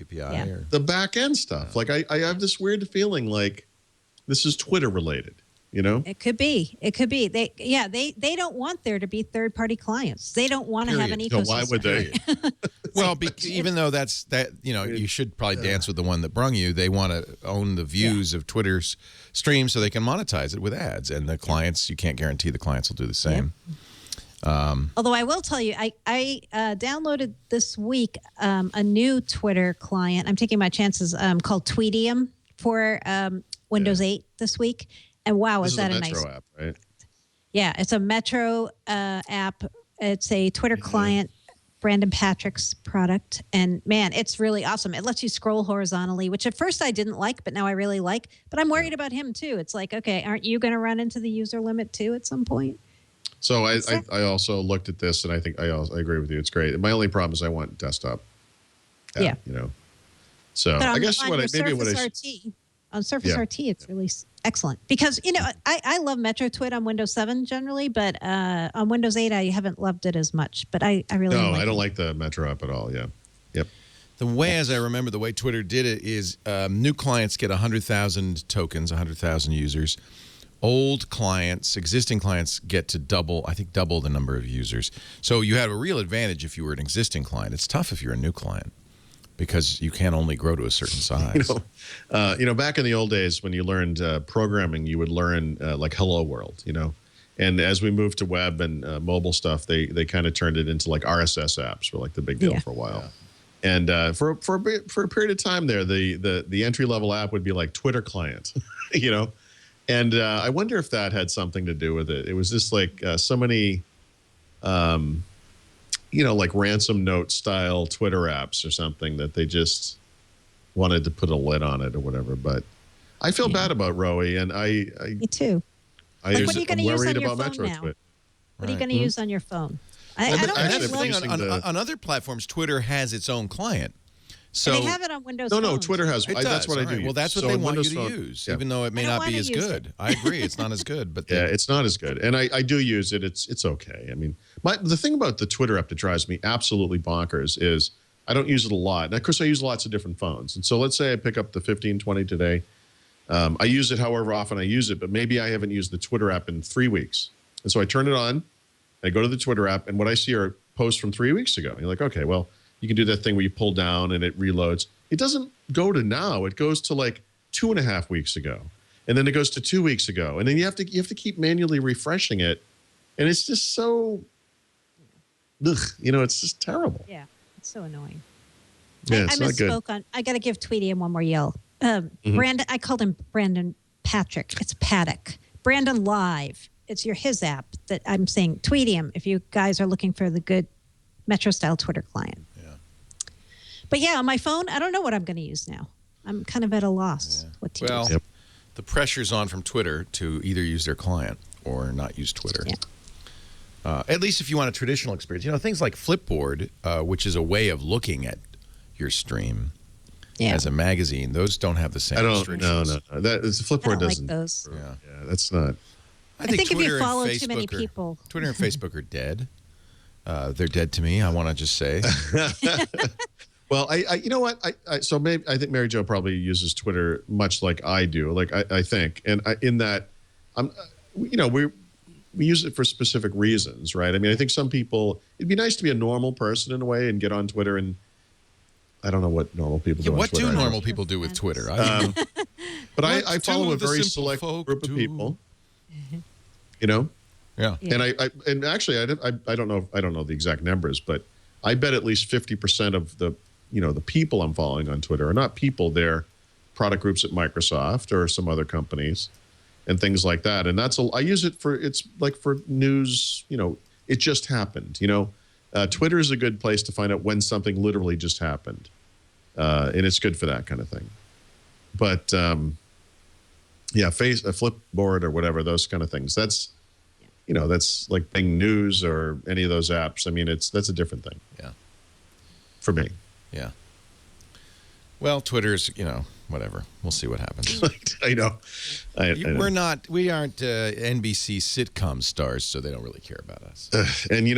Speaker 1: API
Speaker 5: Yeah.
Speaker 1: or
Speaker 4: back end stuff. Like I have this weird feeling like this is Twitter related.
Speaker 5: It could be. It could be. They don't want there to be third party clients. They don't want to have an
Speaker 1: Period.
Speaker 5: ecosystem.
Speaker 4: So why would they?
Speaker 1: well, even though you should probably dance with the one that brung you. They want to own the views of Twitter's stream so they can monetize it with ads. And the clients, you can't guarantee the clients will do the same.
Speaker 5: Although I will tell you, I downloaded this week a new Twitter client. I'm taking my chances. Called Tweetium for Windows 8 this week. And wow, is that a
Speaker 4: Metro
Speaker 5: nice
Speaker 4: app, right?
Speaker 5: Yeah, it's a Metro app. It's a Twitter client, Brandon Patrick's product. And man, it's really awesome. It lets you scroll horizontally, which at first I didn't like, but now I really like. But I'm worried about him too. It's like, okay, aren't you going to run into the user limit too at some point?
Speaker 4: So I also looked at this, and I think I agree with you. It's great. My only problem is I want desktop.
Speaker 5: Yeah.
Speaker 4: So
Speaker 5: But
Speaker 4: I guess
Speaker 5: on
Speaker 4: what I
Speaker 5: your
Speaker 4: maybe what I
Speaker 5: Surface RT, on Surface
Speaker 4: Yeah.
Speaker 5: RT, it's really excellent because I love Metro Twit on Windows 7 generally, but on Windows 8 I haven't loved it as much. But I really
Speaker 4: no,
Speaker 5: like
Speaker 4: I don't
Speaker 5: it.
Speaker 4: like the Metro app at all. Yeah, yep.
Speaker 1: The way, as I remember, the way Twitter did it is new clients get 100,000 tokens, 100,000 users. Old clients, existing clients get to double the number of users. So you have a real advantage if you were an existing client. It's tough if you're a new client because you can only grow to a certain size.
Speaker 4: Back in the old days when you learned programming, you would learn like Hello World, And as we moved to web and mobile stuff, they kind of turned it into like RSS apps were like the big deal for a while. And for a period of time there, the entry level app would be like Twitter client, And I wonder if that had something to do with it. It was just like so many, like ransom note style Twitter apps or something that they just wanted to put a lid on it or whatever. But I feel bad about Rowie, and
Speaker 5: Me too.
Speaker 4: I'm
Speaker 5: what are you gonna use
Speaker 4: worried
Speaker 5: on your
Speaker 4: about
Speaker 5: phone
Speaker 4: Metro
Speaker 5: now?
Speaker 4: Twit.
Speaker 5: What are you going to use on your phone? I don't
Speaker 4: actually,
Speaker 5: really
Speaker 1: That's the thing.
Speaker 4: using
Speaker 1: On other platforms, Twitter has its own client. So
Speaker 5: they have it on Windows.
Speaker 4: No,
Speaker 5: phones.
Speaker 4: Twitter has.
Speaker 1: It
Speaker 4: That's
Speaker 1: does.
Speaker 4: what I
Speaker 1: All
Speaker 4: do.
Speaker 1: right. Well, that's what
Speaker 4: So
Speaker 1: they
Speaker 4: on
Speaker 1: want you
Speaker 4: Windows
Speaker 1: to
Speaker 4: Phone-
Speaker 1: use,
Speaker 4: yeah.
Speaker 1: even though it may
Speaker 5: I don't
Speaker 1: not be
Speaker 5: wanna
Speaker 1: as
Speaker 5: use
Speaker 1: good.
Speaker 5: it.
Speaker 1: I agree, it's not as good. But
Speaker 4: Yeah, it's not as good, and I do use it. It's okay. I mean, the thing about the Twitter app that drives me absolutely bonkers is I don't use it a lot. And of course, I use lots of different phones. And so let's say I pick up the 1520 today. I use it however often I use it, but maybe I haven't used the Twitter app in 3 weeks. And so I turn it on, I go to the Twitter app, and what I see are posts from 3 weeks ago. And you're like, okay, well, you can do that thing where you pull down and it reloads. It doesn't go to now. It goes to like 2.5 weeks ago, and then it goes to 2 weeks ago, and then you have to keep manually refreshing it, and it's just so, it's just terrible.
Speaker 5: Yeah, it's so annoying.
Speaker 4: Yeah, it's
Speaker 5: I
Speaker 4: not good.
Speaker 5: misspoke on. I got to give Tweety one more yell. Brandon, I called him Brandon Patrick. It's Paddock. Brandon Live. It's his app that I'm saying. Tweety him if you guys are looking for the good Metro style Twitter client.
Speaker 1: Yeah.
Speaker 5: But yeah, on my phone, I don't know what I'm going to use now. I'm kind of at a loss. What to use.
Speaker 1: Well, the pressure's on from Twitter to either use their client or not use Twitter.
Speaker 5: Yeah.
Speaker 1: At least if you want a traditional experience. Things like Flipboard, which is a way of looking at your stream as a magazine, those don't have the same restrictions.
Speaker 4: No. Flipboard doesn't.
Speaker 5: Like those.
Speaker 1: Yeah,
Speaker 4: that's not.
Speaker 5: I think
Speaker 1: Twitter
Speaker 5: if you follow
Speaker 1: and
Speaker 5: too many people.
Speaker 1: Twitter and Facebook are dead. They're dead to me, I want to just say.
Speaker 4: Well, you know what? I think Mary Jo probably uses Twitter much like I do. Like I think, and in that, we use it for specific reasons, right? I mean, I think some people, it'd be nice to be a normal person in a way and get on Twitter, and I don't know what normal people do on Twitter.
Speaker 1: What do normal people do with Twitter?
Speaker 4: But I follow a very select group of people. Yeah. And actually, I don't know the exact numbers, but I bet at least 50% of the people I'm following on Twitter are not people. They're product groups at Microsoft or some other companies and things like that. And I use it for news. It just happened. Twitter is a good place to find out when something literally just happened, and it's good for that kind of thing. But a Flipboard or whatever, those kind of things. That's that's like Bing News or any of those apps. I mean, that's a different thing.
Speaker 1: Yeah.
Speaker 4: For me.
Speaker 1: Yeah. Well, Twitter's, whatever. We'll see what happens.
Speaker 4: I know.
Speaker 1: We aren't NBC sitcom stars, so they don't really care about us.
Speaker 4: And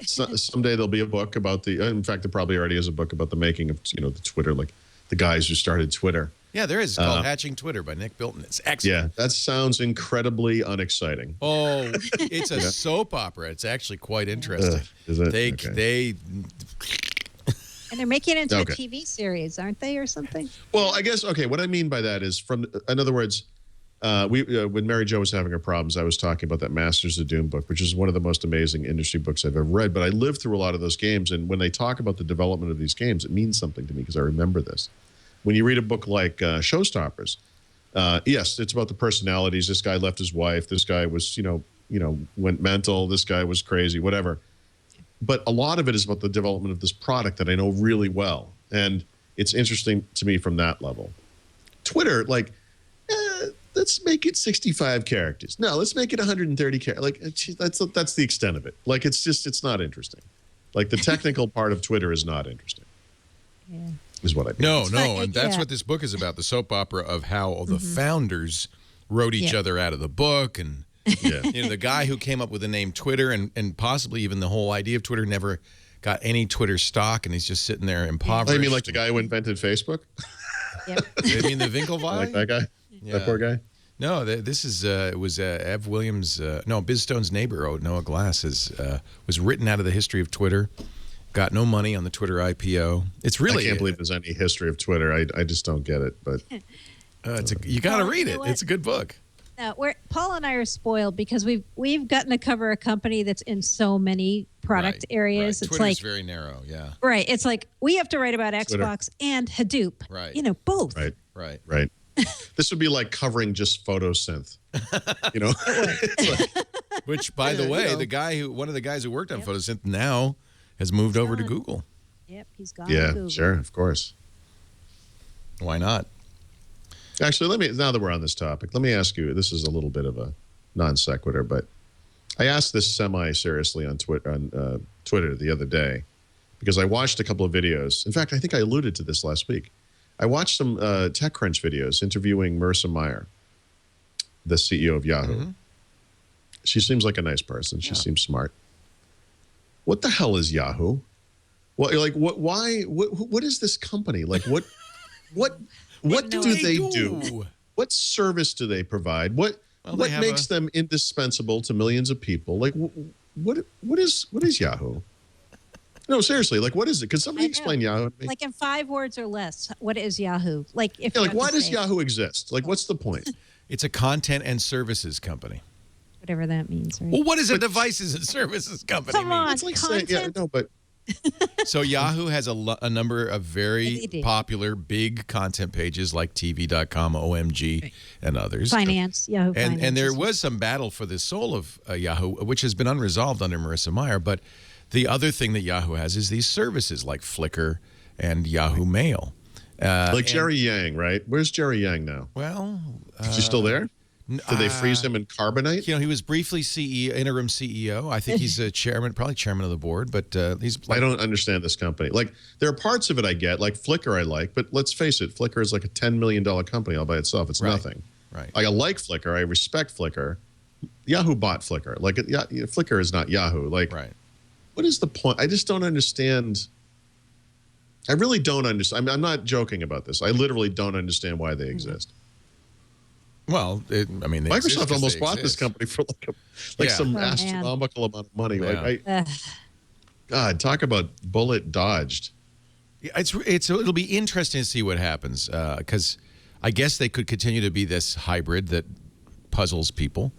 Speaker 4: someday there'll be a book about in fact, there probably already is a book about the making of the Twitter, like the guys who started Twitter.
Speaker 1: Yeah, there is. It's called Hatching Twitter by Nick Bilton. It's excellent.
Speaker 4: Yeah, that sounds incredibly unexciting.
Speaker 1: Oh, it's a soap opera. It's actually quite interesting.
Speaker 4: Is it?
Speaker 1: They
Speaker 5: And they're making it into a TV series, aren't they, or something?
Speaker 4: Well, I guess, what I mean by that is in other words, when Mary Jo was having her problems, I was talking about that Masters of Doom book, which is one of the most amazing industry books I've ever read. But I lived through a lot of those games, and when they talk about the development of these games, it means something to me because I remember this. When you read a book like Showstoppers, yes, it's about the personalities. This guy left his wife. This guy was, went mental. This guy was crazy, whatever. But a lot of it is about the development of this product that I know really well. And it's interesting to me from that level. Twitter, let's make it 65 characters. No, let's make it 130 characters. That's the extent of it. It's not interesting. Like the technical part of Twitter is not interesting.
Speaker 5: Yeah.
Speaker 4: Is what I mean.
Speaker 1: No, and that's what this book is about, the soap opera of how the founders wrote each other out of the book. And the guy who came up with the name Twitter and possibly even the whole idea of Twitter never got any Twitter stock, and he's just sitting there impoverished.
Speaker 4: I mean, like the guy who invented Facebook?
Speaker 5: Yep.
Speaker 1: You mean the Winklevi?
Speaker 4: Like that guy?
Speaker 1: Yeah.
Speaker 4: That poor guy?
Speaker 1: No, this is it was Ev Williams. Biz Stone's neighbor, Noah Glass, was written out of the history of Twitter. Got no money on the Twitter IPO. It's really.
Speaker 4: I can't believe there's any history of Twitter. I just don't get it. But
Speaker 1: you got to read it. It's a good book.
Speaker 5: No, Paul and I are spoiled because we've gotten to cover a company that's in so many product areas.
Speaker 1: Right.
Speaker 5: It's
Speaker 1: Twitter's very narrow. Yeah.
Speaker 5: Right. It's like we have to write about Xbox and Hadoop.
Speaker 1: Right.
Speaker 5: Both.
Speaker 4: Right. This would be like covering just photosynth.
Speaker 1: Which, by the way, one of the guys who worked on photosynth now has moved over to Google.
Speaker 5: Yep, he's gone.
Speaker 4: Yeah,
Speaker 5: to Google.
Speaker 4: sure, of course.
Speaker 1: Why not?
Speaker 4: Actually, now that we're on this topic, let me ask you. This is a little bit of a non sequitur, but I asked this semi-seriously on Twitter the other day because I watched a couple of videos. In fact, I think I alluded to this last week. I watched some TechCrunch videos interviewing Marissa Mayer, the CEO of Yahoo. Mm-hmm. She seems like a nice person. She seems smart. What the hell is Yahoo? Well, like what? Why? What is this company? Like what do they do? What service do they provide? What makes them indispensable to millions of people? Like what is Yahoo? No, seriously, like what is it? Could somebody explain Yahoo to me?
Speaker 5: Like in 5 words or less, what is Yahoo? Like if
Speaker 4: Yeah, like why does Yahoo exist? Like what's the point?
Speaker 1: It's a content and services company.
Speaker 5: Whatever that means, right?
Speaker 1: Well, what does a devices and services company
Speaker 5: Come
Speaker 1: mean?
Speaker 5: on,
Speaker 4: It's like saying,
Speaker 5: content.
Speaker 4: but
Speaker 1: So Yahoo has a number of very
Speaker 5: LED.
Speaker 1: popular big content pages like TV.com, OMG, and others.
Speaker 5: Finance, Yahoo Finance.
Speaker 1: And there was some battle for the soul of Yahoo, which has been unresolved under Marissa Mayer. But the other thing that Yahoo has is these services like Flickr and Yahoo Mail.
Speaker 4: like Jerry Yang, right? Where's Jerry Yang now?
Speaker 1: Well,
Speaker 4: Is he still there? Did they freeze him in carbonite?
Speaker 1: he was briefly interim CEO. I think he's a probably chairman of the board, but he's.
Speaker 4: I don't understand this company. Like, there are parts of it I get, like Flickr I like, but let's face it, Flickr is like a $10 million company all by itself. It's nothing.
Speaker 1: Right.
Speaker 4: I like Flickr. I respect Flickr. Yahoo bought Flickr. Like, Flickr is not Yahoo. Like, what is the point? I just don't understand. I really don't understand. I'm not joking about this. I literally don't understand why they exist.
Speaker 1: Well, they
Speaker 4: Microsoft almost bought this company for some astronomical amount of money.
Speaker 1: Yeah.
Speaker 4: God, talk about bullet dodged.
Speaker 1: It'll be interesting to see what happens because I guess they could continue to be this hybrid that puzzles people,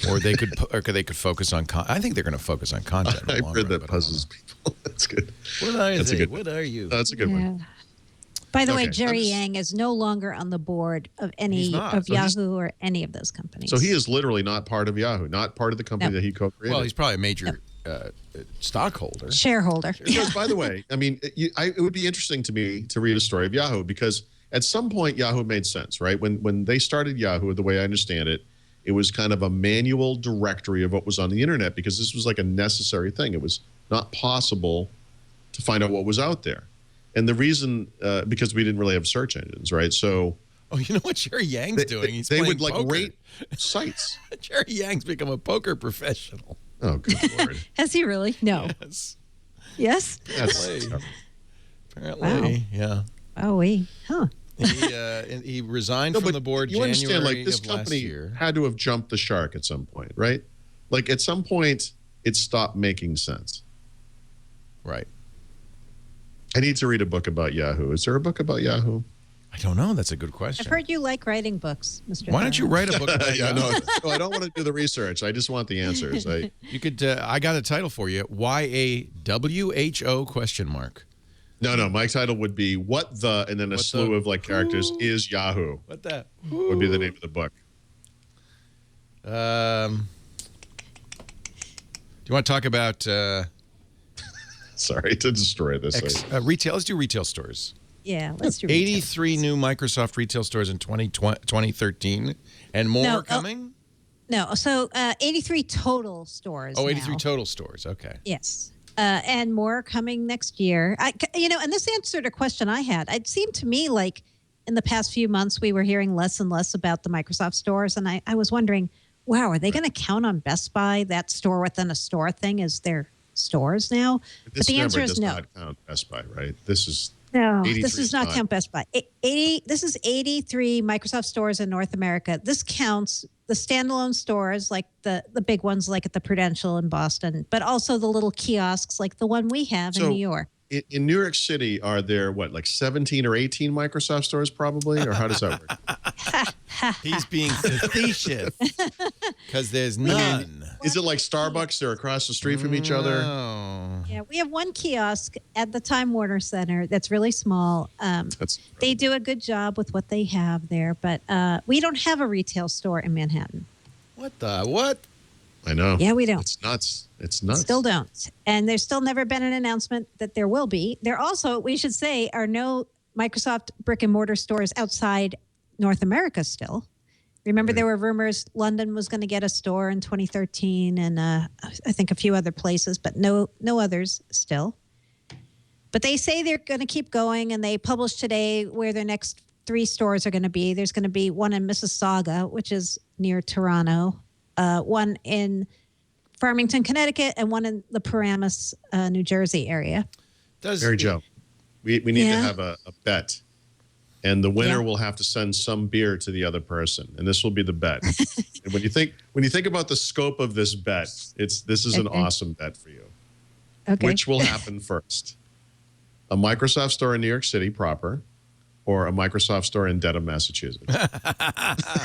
Speaker 1: or they could focus on. I think they're going to focus on content.
Speaker 4: A hybrid that puzzles people. That's good.
Speaker 1: What are
Speaker 4: That's
Speaker 1: they? What are you?
Speaker 4: That's a good one.
Speaker 5: By the way, Jerry Yang is no longer on the board of any of Yahoo or any of those companies.
Speaker 4: So he is literally not part of Yahoo, not part of the company that he co-created.
Speaker 1: Well, he's probably a major stockholder.
Speaker 5: Shareholder.
Speaker 4: Because, by the way, I mean, it would be interesting to me to read a story of Yahoo because at some point Yahoo made sense, right? When they started Yahoo, the way I understand it, it was kind of a manual directory of what was on the internet because this was like a necessary thing. It was not possible to find out what was out there. And the reason, because we didn't really have search engines, right? So,
Speaker 1: you know what Jerry Yang's doing? He's
Speaker 4: they
Speaker 1: playing
Speaker 4: would
Speaker 1: poker.
Speaker 4: rate sites.
Speaker 1: Jerry Yang's become a poker professional.
Speaker 4: Oh, good Lord!
Speaker 5: Has he really? No.
Speaker 1: Yes.
Speaker 5: Yes.
Speaker 1: Apparently, yeah.
Speaker 5: Oh, huh?
Speaker 1: He resigned from the board.
Speaker 4: You understand,
Speaker 1: January
Speaker 4: like this
Speaker 1: of last
Speaker 4: company
Speaker 1: year.
Speaker 4: had to have jumped the shark at some point, right? Like at some point, it stopped making sense.
Speaker 1: Right.
Speaker 4: I need to read a book about Yahoo. Is there a book about Yahoo?
Speaker 1: I don't know. That's a good question.
Speaker 5: I've heard you like writing books, Mr.
Speaker 1: Why don't you write a book about Yahoo?
Speaker 4: No, I don't want to do the research. I just want the answers.
Speaker 1: You could. I got a title for you. YAWHO ?
Speaker 4: No. My title would be "What the," and then a slew of characters is Yahoo.
Speaker 1: What the?
Speaker 4: Would be the name of the book.
Speaker 1: Do you want to talk about?
Speaker 4: Sorry to destroy this.
Speaker 1: Retail. Let's do retail stores.
Speaker 5: Yeah, let's do
Speaker 1: 83 new Microsoft retail stores in 2013, and more coming?
Speaker 5: No, so 83 total stores.
Speaker 1: Oh, 83
Speaker 5: now.
Speaker 1: total stores. Okay.
Speaker 5: Yes. And more coming next year. And this answered a question I had. It seemed to me like in the past few months we were hearing less and less about the Microsoft stores, and I was wondering, wow, are they going to count on Best Buy, that store within a store thing, as their stores now? But the answer is no.
Speaker 4: This does not count Best Buy, right? This is
Speaker 5: no. This does not count Best Buy. This is 83 Microsoft stores in North America. This counts the standalone stores, like the big ones, like at the Prudential in Boston, but also the little kiosks, like the one we have in New York.
Speaker 4: In New York City, are there 17 or 18 Microsoft stores, probably, or how does that work?
Speaker 1: He's being facetious because there's none.
Speaker 4: Is it like Starbucks? They're across the street from each other.
Speaker 5: Yeah, we have one kiosk at the Time Warner Center that's really small. They do a good job with what they have there, but we don't have a retail store in Manhattan.
Speaker 1: What?
Speaker 4: I know.
Speaker 5: Yeah, we don't.
Speaker 4: It's nuts. It's nuts.
Speaker 5: Still don't. And there's still never been an announcement that there will be. There also, we should say, are no Microsoft brick and mortar stores outside North America still. Remember, there were rumors London was going to get a store in 2013 and I think a few other places, but no others still. But they say they're going to keep going, and they published today where their next 3 stores are going to be. There's going to be one in Mississauga, which is near Toronto, one in Farmington, Connecticut, and one in the Paramus, New Jersey area.
Speaker 4: Mary Jo, we need to have a bet. and the winner will have to send some beer to the other person, and this will be the bet. And when you think about the scope of this bet, this is an awesome bet for you.
Speaker 5: Okay.
Speaker 4: Which will happen first? A Microsoft store in New York City proper, or a Microsoft store in Dedham, Massachusetts?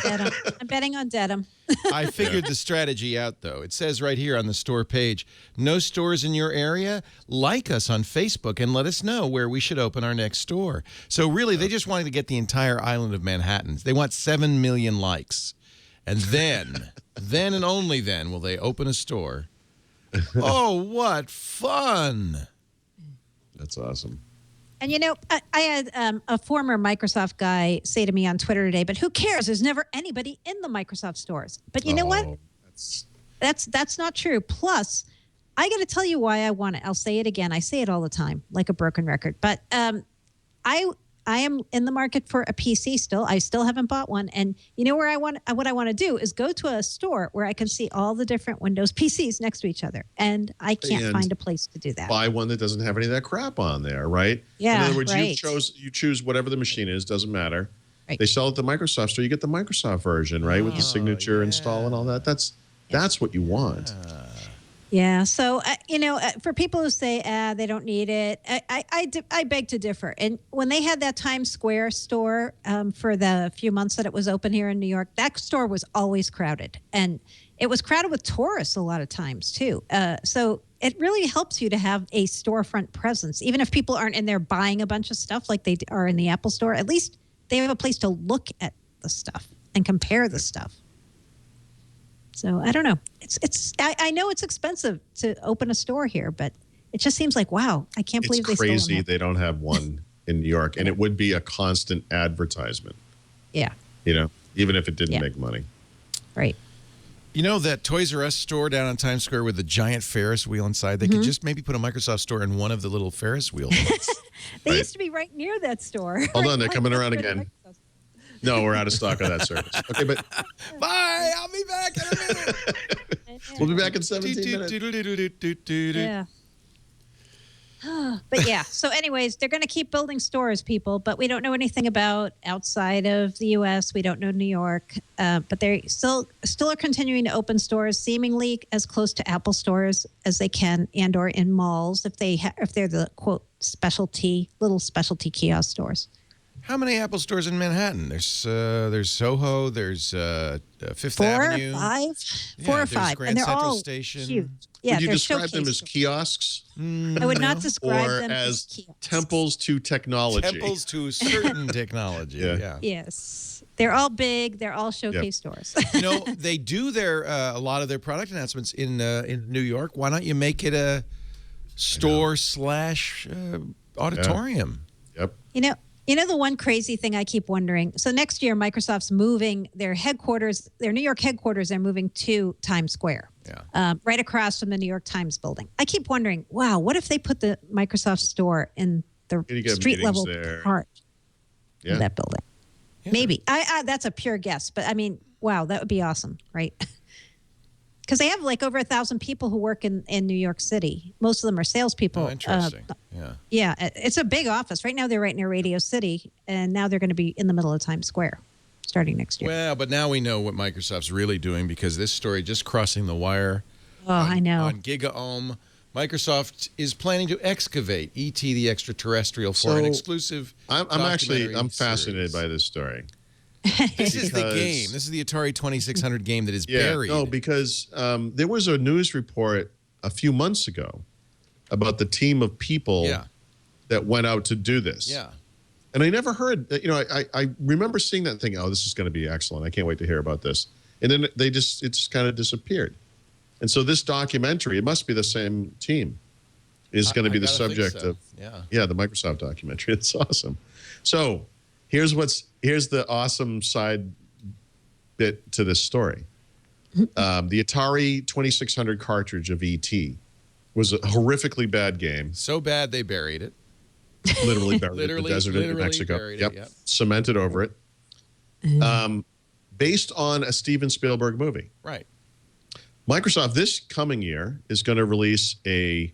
Speaker 5: Dedham. I'm betting on Dedham.
Speaker 1: I figured the strategy out, though. It says right here on the store page, no stores in your area? Like us on Facebook and let us know where we should open our next store. So really, they just wanted to get the entire island of Manhattan. They want 7 million likes. And then and only then, will they open a store. Oh, what fun.
Speaker 4: That's awesome.
Speaker 5: And, you know, I had a former Microsoft guy say to me on Twitter today, but who cares? There's never anybody in the Microsoft stores. But you know what? That's not true. Plus, I got to tell you why I want it. I'll say it again. I say it all the time, like a broken record. But I am in the market for a PC still. I still haven't bought one. And you know where what I want to do is go to a store where I can see all the different Windows PCs next to each other. And I can't find a place to do that.
Speaker 4: Buy one that doesn't have any of that crap on there, right?
Speaker 5: Yeah,
Speaker 4: in other words,
Speaker 5: right.
Speaker 4: you choose whatever the machine is, doesn't matter.
Speaker 5: Right.
Speaker 4: They sell it at the Microsoft store. You get the Microsoft version, right? With the signature install and all that. That's what you want.
Speaker 5: Yeah. So, you know, for people who say they don't need it, I beg to differ. And when they had that Times Square store for the few months that it was open here in New York, that store was always crowded. And it was crowded with tourists a lot of times, too. So it really helps you to have a storefront presence. Even if people aren't in there buying a bunch of stuff like they are in the Apple store, at least they have a place to look at the stuff and compare the stuff. So I don't know. I know it's expensive to open a store here, but it just seems like, wow, I can't believe
Speaker 4: it's
Speaker 5: they
Speaker 4: crazy
Speaker 5: still
Speaker 4: they don't have one in New York, and it would be a constant advertisement.
Speaker 5: Yeah.
Speaker 4: You know, even if it didn't make money.
Speaker 5: Right.
Speaker 1: You know that Toys R Us store down on Times Square with the giant Ferris wheel inside? They could just maybe put a Microsoft store in one of the little Ferris wheels.
Speaker 5: They used to be right near that store.
Speaker 4: Hold on, they're coming around again. No, we're out of stock of that service. Okay, but
Speaker 1: bye. I'll be back in a minute.
Speaker 4: We'll be back in 17 minutes.
Speaker 5: Yeah. But yeah, so anyways, they're going to keep building stores, people, but we don't know anything about outside of the U.S. We don't know New York, but they still are continuing to open stores, seemingly as close to Apple stores as they can, and or in malls if they're the quote little specialty kiosk stores.
Speaker 1: How many Apple stores in Manhattan? There's Soho. There's Fifth Avenue.
Speaker 5: Four or five,
Speaker 1: Grand
Speaker 5: and they're
Speaker 1: Central
Speaker 5: all
Speaker 1: Station.
Speaker 5: huge. Yeah,
Speaker 4: would you
Speaker 5: they're
Speaker 4: describe them as
Speaker 5: showcase
Speaker 4: kiosks?
Speaker 5: I would not describe
Speaker 4: or
Speaker 5: them
Speaker 4: as
Speaker 5: kiosks.
Speaker 4: temples to technology?
Speaker 1: Temples to certain technology. Yeah.
Speaker 5: Yes, they're all big. They're all showcase stores.
Speaker 1: You know, they do a lot of their product announcements in New York. Why don't you make it a store / auditorium?
Speaker 4: Yep.
Speaker 5: You know the one crazy thing I keep wondering. So next year, Microsoft's moving their headquarters, their New York headquarters. They're moving to Times Square, right across from the New York Times building. I keep wondering, wow, what if they put the Microsoft store in the street level part of that building? Yeah. Maybe. That's a pure guess, but I mean, wow, that would be awesome, right? Because they have like over 1,000 people who work in New York City. Most of them are salespeople.
Speaker 1: Oh, interesting.
Speaker 5: Yeah, it's a big office. Right now they're right near Radio City, and now they're going to be in the middle of Times Square starting next year.
Speaker 1: Well, but now we know what Microsoft's really doing because this story just crossing the wire.
Speaker 5: I know.
Speaker 1: On GigaOM, Microsoft is planning to excavate E.T. the Extraterrestrial for an exclusive
Speaker 4: I'm fascinated by this story.
Speaker 1: This is the game. This is the Atari 2600 game that is buried.
Speaker 4: No, because there was a news report a few months ago about the team of people that went out to do this.
Speaker 1: Yeah.
Speaker 4: And I never heard, I remember seeing that and thinking, oh, this is going to be excellent. I can't wait to hear about this. And then it just kind of disappeared. And so this documentary, it must be the same team, is going to be the subject of the Microsoft documentary. It's awesome. So here's the awesome side bit to this story. The Atari 2600 cartridge of E.T. was a horrifically bad game.
Speaker 1: So bad they buried it.
Speaker 4: Literally buried it in the desert in New Mexico. Yep. Cemented over it. Based on a Steven Spielberg movie.
Speaker 1: Right.
Speaker 4: Microsoft this coming year is going to release a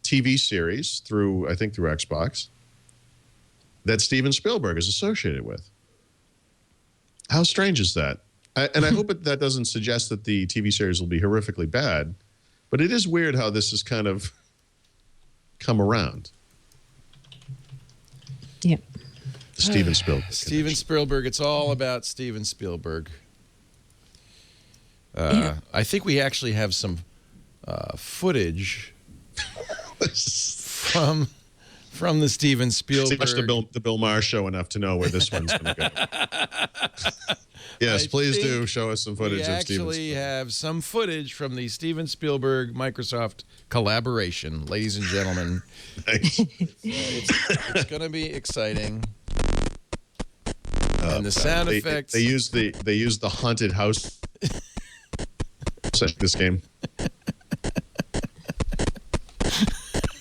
Speaker 4: TV series through Xbox that Steven Spielberg is associated with. How strange is that? And I hope that doesn't suggest that the TV series will be horrifically bad, but it is weird how this has kind of come around.
Speaker 5: Yeah.
Speaker 4: Steven Spielberg.
Speaker 1: Steven Spielberg. It's all about Steven Spielberg. I think we actually have some footage from the Steven Spielberg.
Speaker 4: See much the Bill Maher show enough to know where this one's going to go. Yes, please do show us some footage of Steven Spielberg.
Speaker 1: We actually have some footage from the Steven Spielberg Microsoft collaboration, ladies and gentlemen.
Speaker 4: Nice.
Speaker 1: It's going to be exciting. And the sound effects.
Speaker 4: They use the haunted house this game.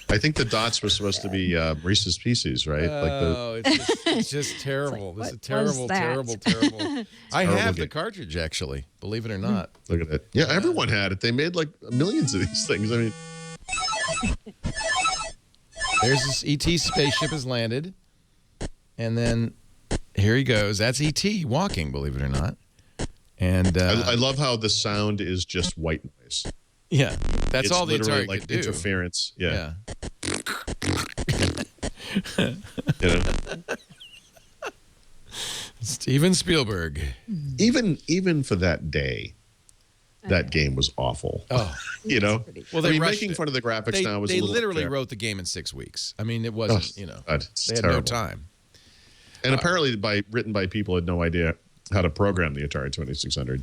Speaker 4: I think the dots were supposed to be Reese's Pieces, right?
Speaker 1: It's just terrible. This is terrible. I have the cartridge, actually, believe it or not.
Speaker 4: Look at it. Yeah, everyone had it. They made like millions of these things. I mean,
Speaker 1: there's this ET spaceship has landed, and then here he goes. That's ET walking, believe it or not. And
Speaker 4: I love how the sound is just white noise.
Speaker 1: Yeah, that's all the
Speaker 4: literally
Speaker 1: Atari
Speaker 4: like
Speaker 1: could do.
Speaker 4: Interference. Yeah.
Speaker 1: Steven Spielberg.
Speaker 4: Even for that day, that game was awful.
Speaker 1: Oh,
Speaker 4: well,
Speaker 1: they
Speaker 4: making fun of the graphics now was
Speaker 1: they
Speaker 4: a little
Speaker 1: literally
Speaker 4: unfair.
Speaker 1: wrote the game in 6 weeks. I mean, it wasn't.
Speaker 4: God,
Speaker 1: they had
Speaker 4: terrible.
Speaker 1: no time.
Speaker 4: And apparently, written by people who had no idea how to program the Atari 2600.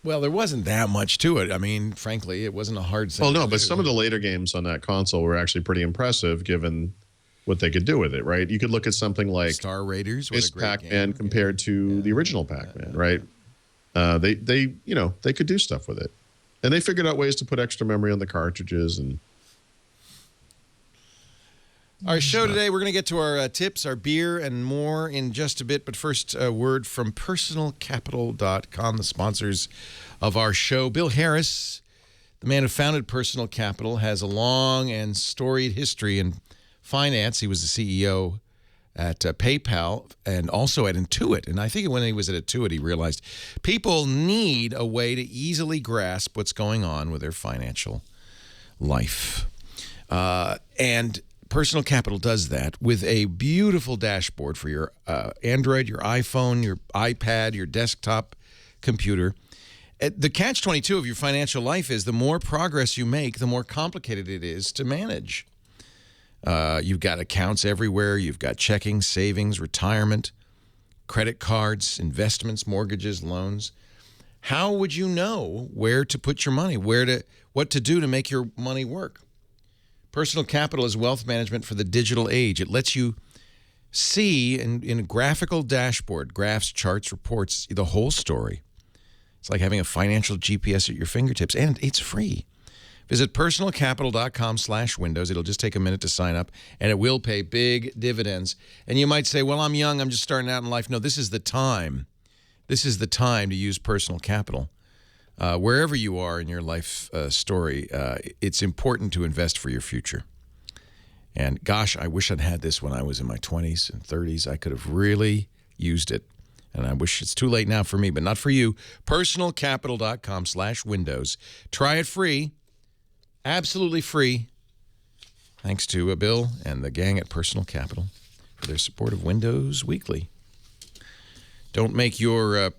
Speaker 1: Well, there wasn't that much to it. I mean, frankly, it wasn't a hard thing.
Speaker 4: Well, no, but some of the later games on that console were actually pretty impressive, given what they could do with it. Right? You could look at something like
Speaker 1: Star Raiders,
Speaker 4: Miss Pac-Man compared to the original Pac-Man. Right? They could do stuff with it, and they figured out ways to put extra memory on the cartridges and.
Speaker 1: Our show today, we're going to get to our tips, our beer, and more in just a bit. But first, a word from personalcapital.com, the sponsors of our show. Bill Harris, the man who founded Personal Capital, has a long and storied history in finance. He was the CEO at PayPal and also at Intuit. And I think when he was at Intuit, he realized people need a way to easily grasp what's going on with their financial life. And Personal Capital does that with a beautiful dashboard for your Android, your iPhone, your iPad, your desktop computer. The catch-22 of your financial life is the more progress you make, the more complicated it is to manage. You've got accounts everywhere. You've got checking, savings, retirement, credit cards, investments, mortgages, loans. How would you know where to put your money, what to do to make your money work? Personal Capital is wealth management for the digital age. It lets you see in a graphical dashboard, graphs, charts, reports, the whole story. It's like having a financial GPS at your fingertips, and it's free. Visit personalcapital.com/windows. It'll just take a minute to sign up, and it will pay big dividends. And you might say, well, I'm young. I'm just starting out in life. No, this is the time. This is the time to use Personal Capital. Wherever you are in your life story, it's important to invest for your future. And gosh, I wish I'd had this when I was in my 20s and 30s. I could have really used it. And I wish it's too late now for me, but not for you. Personalcapital.com/windows. Try it free. Absolutely free. Thanks to Bill and the gang at Personal Capital for their support of Windows Weekly. Don't make your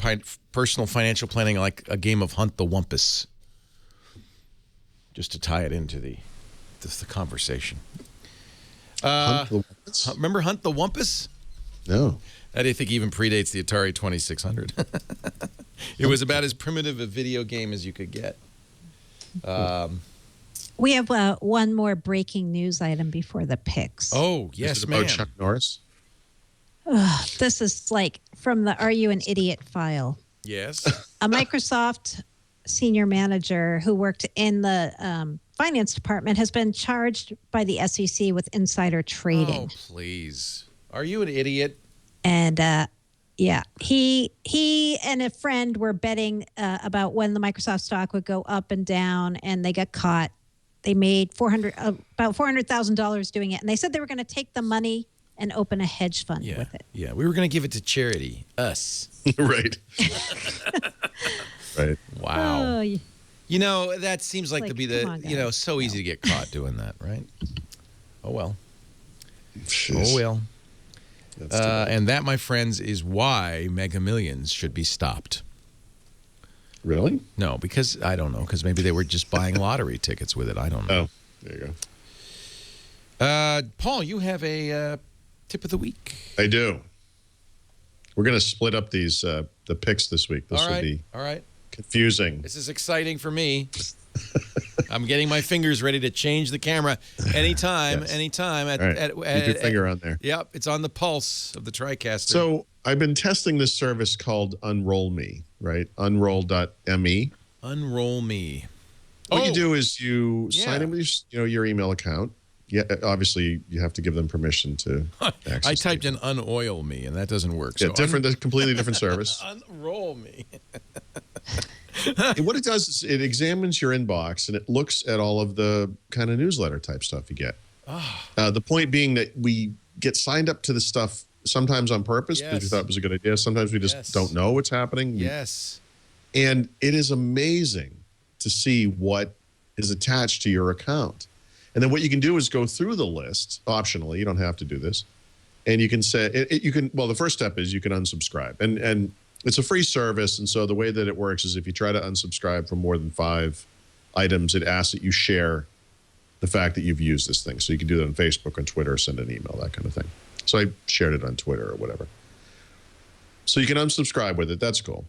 Speaker 1: personal financial planning like a game of Hunt the Wumpus. Just to tie it into the conversation.
Speaker 4: Hunt the Wumpus?
Speaker 1: Remember Hunt the Wumpus?
Speaker 4: No.
Speaker 1: That I think even predates the Atari 2600. It was about as primitive a video game as you could get.
Speaker 5: We have one more breaking news item before the picks.
Speaker 1: Oh, yes,
Speaker 4: Is it
Speaker 1: ma'am.
Speaker 4: about Chuck Norris?
Speaker 5: This is like from the Are You an Idiot file.
Speaker 1: Yes.
Speaker 5: A Microsoft senior manager who worked in the finance department has been charged by the SEC with insider trading.
Speaker 1: Oh, please. Are you an idiot?
Speaker 5: And yeah, he and a friend were betting about when the Microsoft stock would go up and down, and they got caught. They made about $400,000 doing it, and they said they were going to take the money and open a hedge fund with it.
Speaker 1: Yeah, we were going to give it to charity. Us.
Speaker 4: Right. Right.
Speaker 1: Wow.
Speaker 5: Oh, yeah.
Speaker 1: You know, that seems like to
Speaker 5: Like,
Speaker 1: be
Speaker 5: come on, guys.
Speaker 1: so easy to get caught doing that, right? Oh, well.
Speaker 4: Jeez.
Speaker 1: Oh, well.
Speaker 4: That's too bad.
Speaker 1: And that, my friends, is why Mega Millions should be stopped.
Speaker 4: Really?
Speaker 1: No, because, I don't know, because maybe they were just buying lottery tickets with it. I don't know.
Speaker 4: Oh, there you go.
Speaker 1: Paul, you have a tip of the week.
Speaker 4: I do. We're going to split up these the picks this week. This will be
Speaker 1: All right.
Speaker 4: confusing.
Speaker 1: This is exciting for me. I'm getting my fingers ready to change the camera anytime.
Speaker 4: Yes.
Speaker 1: Anytime.
Speaker 4: All right. Keep your finger on there.
Speaker 1: Yep, it's on the pulse of the TriCaster.
Speaker 4: So I've been testing this service called Unroll Me, right? Unroll.me.
Speaker 1: Unroll Me.
Speaker 4: What you do is you sign
Speaker 1: Yeah.
Speaker 4: in with your email account. Yeah, obviously you have to give them permission to access.
Speaker 1: I typed in unoil me, and that doesn't work.
Speaker 4: Yeah,
Speaker 1: So
Speaker 4: a completely different service.
Speaker 1: unroll me.
Speaker 4: And what it does is it examines your inbox and it looks at all of the kind of newsletter type stuff you get. The point being that we get signed up to the stuff sometimes on purpose because we
Speaker 1: Yes.
Speaker 4: thought it was a good idea. Sometimes we just
Speaker 1: Yes.
Speaker 4: don't know what's happening.
Speaker 1: Yes.
Speaker 4: And it is amazing to see what is attached to your account. And then what you can do is go through the list optionally. You don't have to do this. And you can say, the first step is you can unsubscribe. And it's a free service. And so the way that it works is if you try to unsubscribe from more than 5 items, it asks that you share the fact that you've used this thing. So you can do that on Facebook, on Twitter, send an email, that kind of thing. So I shared it on Twitter or whatever. So you can unsubscribe with it. That's cool.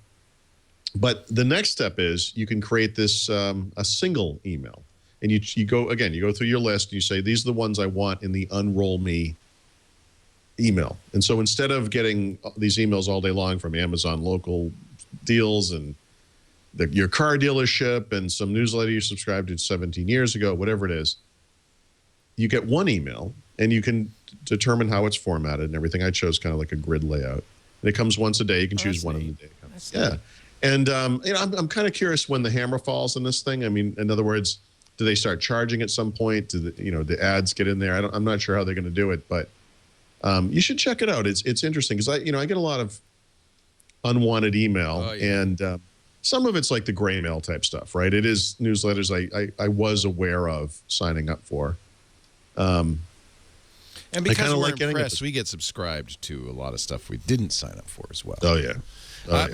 Speaker 4: But the next step is you can create this a single email. And you go through your list and you say, these are the ones I want in the Unroll Me email. And so instead of getting these emails all day long from Amazon local deals and your car dealership and some newsletter you subscribed to 17 years ago, whatever it is, you get one email and you can determine how it's formatted and everything. I chose kind of like a grid layout. And it comes once a day. You can choose one of the day it comes. Yeah. And I'm kind of curious when the hammer falls on this thing. I mean, in other words, do they start charging at some point? Do the ads get in there? I'm not sure how they're going to do it, but you should check it out. It's interesting because I get a lot of unwanted email, and some of it's like the gray mail type stuff, right? It is newsletters I was aware of signing up for.
Speaker 1: And because we're
Speaker 4: like getting
Speaker 1: impressed, we get subscribed to a lot of stuff we didn't sign up for as well.
Speaker 4: Oh, yeah.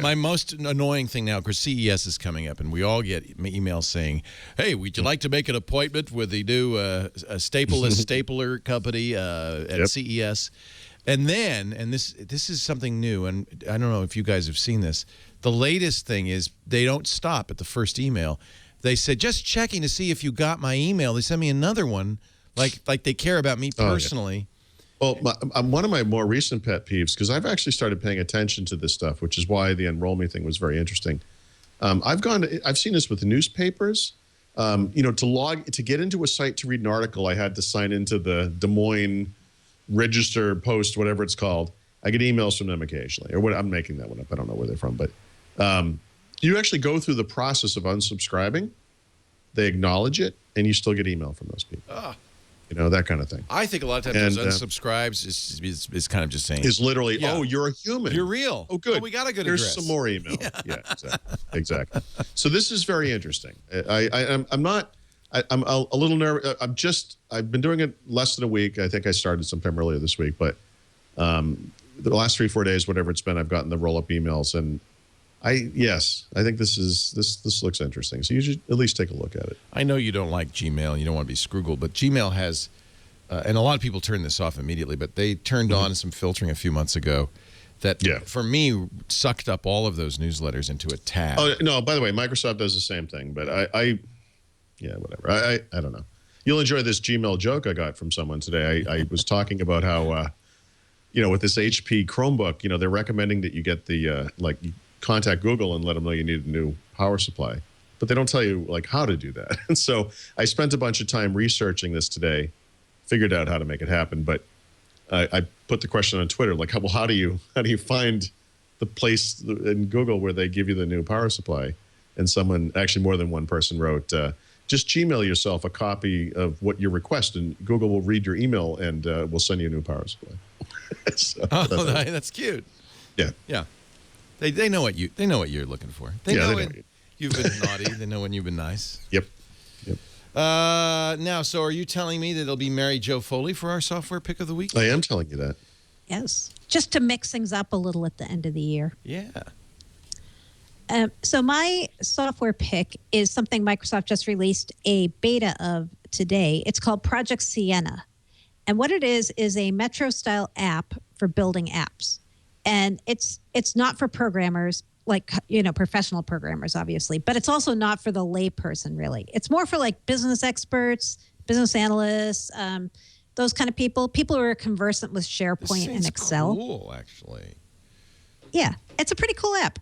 Speaker 1: My most annoying thing now, because CES is coming up, and we all get emails saying, hey, would you like to make an appointment with the new stapler company at CES? And then, and this is something new, and I don't know if you guys have seen this, the latest thing is they don't stop at the first email. They said, just checking to see if you got my email. They sent me another one, like they care about me personally.
Speaker 4: Well, one of my more recent pet peeves, because I've actually started paying attention to this stuff, which is why the Enroll Me thing was very interesting. I've seen this with the newspapers. To get into a site to read an article, I had to sign into the Des Moines Register Post, whatever it's called. I get emails from them occasionally, or I'm making that one up. I don't know where they're from, but you actually go through the process of unsubscribing. They acknowledge it, and you still get email from those people. That kind of thing.
Speaker 1: I think a lot of times those unsubscribes is kind of just saying.
Speaker 4: Is literally, oh, you're a human.
Speaker 1: You're real.
Speaker 4: Oh, good.
Speaker 1: Oh, we got a good
Speaker 4: Here's
Speaker 1: address.
Speaker 4: some more email. Yeah, exactly. So this is very interesting. I'm a little nervous. I've been doing it less than a week. I think I started sometime earlier this week, but the last 3-4 days, whatever it's been, I've gotten the roll-up emails, and I think this looks interesting. So you should at least take a look at it.
Speaker 1: I know you don't like Gmail. You don't want to be Scroogle, but Gmail has, and a lot of people turn this off immediately, but they turned on some filtering a few months ago that, for me, sucked up all of those newsletters into a tab.
Speaker 4: Oh, no, by the way, Microsoft does the same thing, but whatever. I don't know. You'll enjoy this Gmail joke I got from someone today. I was talking about how, with this HP Chromebook, they're recommending that you get the, you contact Google and let them know you need a new power supply. But they don't tell you, how to do that. And so I spent a bunch of time researching this today, figured out how to make it happen. But I put the question on Twitter, how do you find the place in Google where they give you the new power supply? And someone, actually more than one person, wrote, just Gmail yourself a copy of what you request, and Google will read your email and will send you a new power supply. So,
Speaker 1: Oh, that's cute.
Speaker 4: yeah.
Speaker 1: Yeah. They know what you're looking for. They know when you've been naughty. They know when you've been nice.
Speaker 4: Yep.
Speaker 1: Now, so are you telling me that it'll be Mary Jo Foley for our software pick of the week?
Speaker 4: I am telling you that.
Speaker 5: Yes. Just to mix things up a little at the end of the year.
Speaker 1: Yeah.
Speaker 5: So my software pick is something Microsoft just released a beta of today. It's called Project Sienna. And what it is a Metro-style app for building apps. And it's not for programmers, like, professional programmers, obviously, but it's also not for the layperson, really. It's more for like business experts, business analysts, those kind of people who are conversant with SharePoint and Excel.
Speaker 1: Cool, actually.
Speaker 5: Yeah, it's a pretty cool app.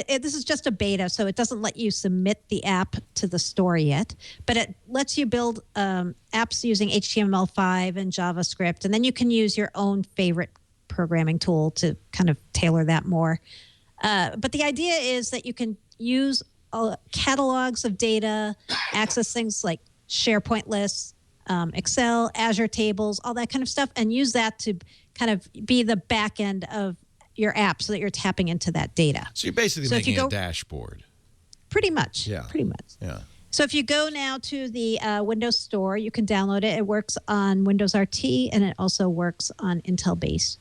Speaker 5: This is just a beta, so it doesn't let you submit the app to the store yet, but it lets you build apps using HTML5 and JavaScript, and then you can use your own favorite programming tool to kind of tailor that more. But the idea is that you can use catalogs of data, access things like SharePoint lists, Excel, Azure tables, all that kind of stuff, and use that to kind of be the back end of your app so that you're tapping into that data.
Speaker 1: So you're basically making a dashboard.
Speaker 5: Pretty much.
Speaker 1: Yeah.
Speaker 5: Pretty much.
Speaker 1: Yeah.
Speaker 5: So if you go now to the Windows Store, you can download it. It works on Windows RT, and it also works on Intel-based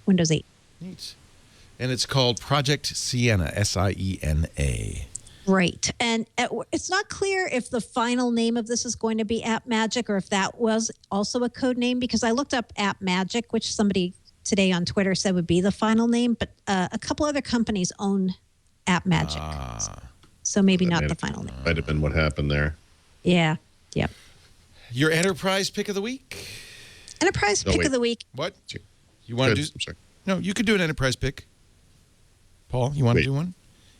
Speaker 5: Windows 8.
Speaker 1: Neat. And it's called Project Sienna, Siena.
Speaker 5: Right. And it's not clear if the final name of this is going to be App Magic or if that was also a code name, because I looked up App Magic, which somebody today on Twitter said would be the final name, but a couple other companies own App Magic. So maybe not the final name.
Speaker 4: Might have been what happened there.
Speaker 5: Yeah. Yep.
Speaker 1: Your enterprise pick of the week?
Speaker 5: Enterprise pick of the week.
Speaker 1: What? You want to do?
Speaker 4: I'm sorry.
Speaker 1: No, you could do an enterprise pick. Paul, you want to do one?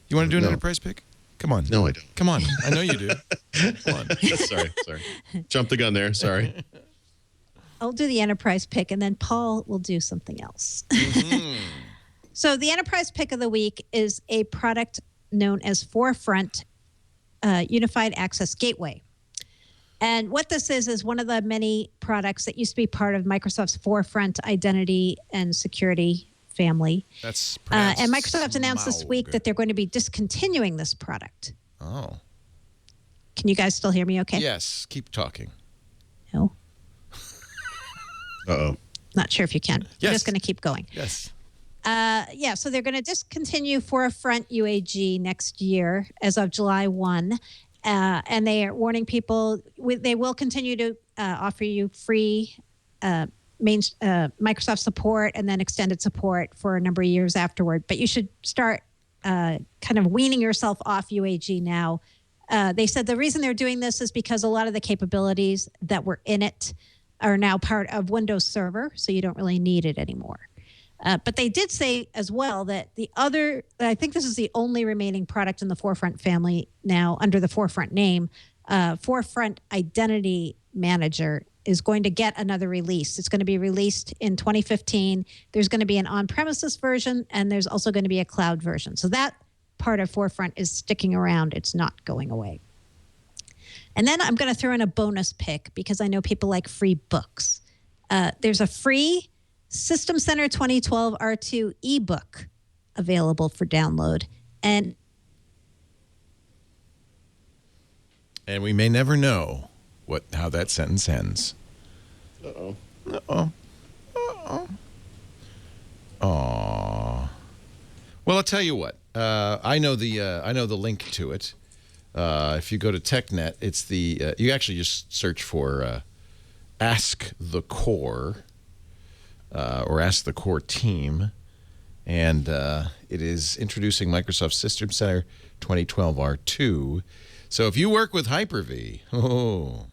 Speaker 1: You want to do an enterprise pick? Come on.
Speaker 4: No, I don't.
Speaker 1: Come on. I know you do. Come on.
Speaker 4: Sorry. Jumped the gun there. Sorry.
Speaker 5: I'll do the enterprise pick, and then Paul will do something else. So the enterprise pick of the week is a product known as Forefront Unified Access Gateway. And what this is one of the many products that used to be part of Microsoft's Forefront Identity and Security family.
Speaker 1: That's
Speaker 5: and Microsoft announced this week that they're going to be discontinuing this product.
Speaker 1: Oh.
Speaker 5: Can you guys still hear me okay?
Speaker 1: Yes. Keep talking.
Speaker 5: No.
Speaker 4: Uh-oh.
Speaker 5: Not sure if you can.
Speaker 1: Yes.
Speaker 5: I'm just going to keep going.
Speaker 1: Yes.
Speaker 5: So they're going to discontinue Forefront UAG next year as of July 1. And they are warning people they will continue to offer you free Microsoft support and then extended support for a number of years afterward. But you should start kind of weaning yourself off UAG now. They said the reason they're doing this is because a lot of the capabilities that were in it are now part of Windows Server, so you don't really need it anymore. But they did say as well that I think this is the only remaining product in the Forefront family now under the Forefront name, Forefront Identity Manager is going to get another release. It's going to be released in 2015. There's going to be an on-premises version, and there's also going to be a cloud version. So that part of Forefront is sticking around. It's not going away. And then I'm going to throw in a bonus pick because I know people like free books. There's a free System Center 2012 R2 ebook available for download. And
Speaker 1: we may never know how that sentence ends.
Speaker 4: Uh-oh.
Speaker 1: Uh-oh. Uh-oh. Aww. Well, I'll tell you what. I know the link to it. If you go to TechNet, it's the you actually just search for Ask the Core or Ask the Core Team, and it is introducing Microsoft System Center 2012 R2. So if you work with Hyper-V, you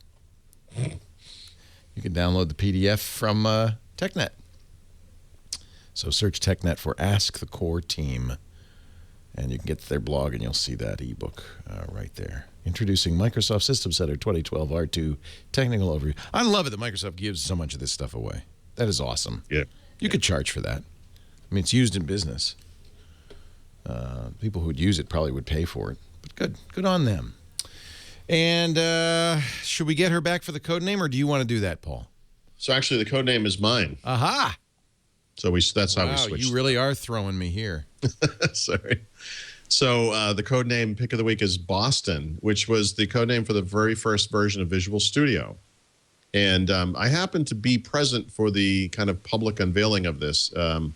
Speaker 1: can download the PDF from TechNet. So search TechNet for Ask the Core Team, and you can get to their blog, and you'll see that ebook right there. Introducing Microsoft System Center 2012 R2 Technical Overview. I love it that Microsoft gives so much of this stuff away. That is awesome.
Speaker 4: Yeah.
Speaker 1: You could charge for that. I mean, it's used in business. People who would use it probably would pay for it. But good on them. And should we get her back for the code name, or do you want to do that, Paul?
Speaker 4: So actually, the code name is mine.
Speaker 1: Aha!
Speaker 4: So that's how we
Speaker 1: Wow,
Speaker 4: switched.
Speaker 1: you really are throwing me here.
Speaker 4: Sorry. So the code name pick of the week is Boston, which was the code name for the very first version of Visual Studio. And I happened to be present for the kind of public unveiling of this. I'm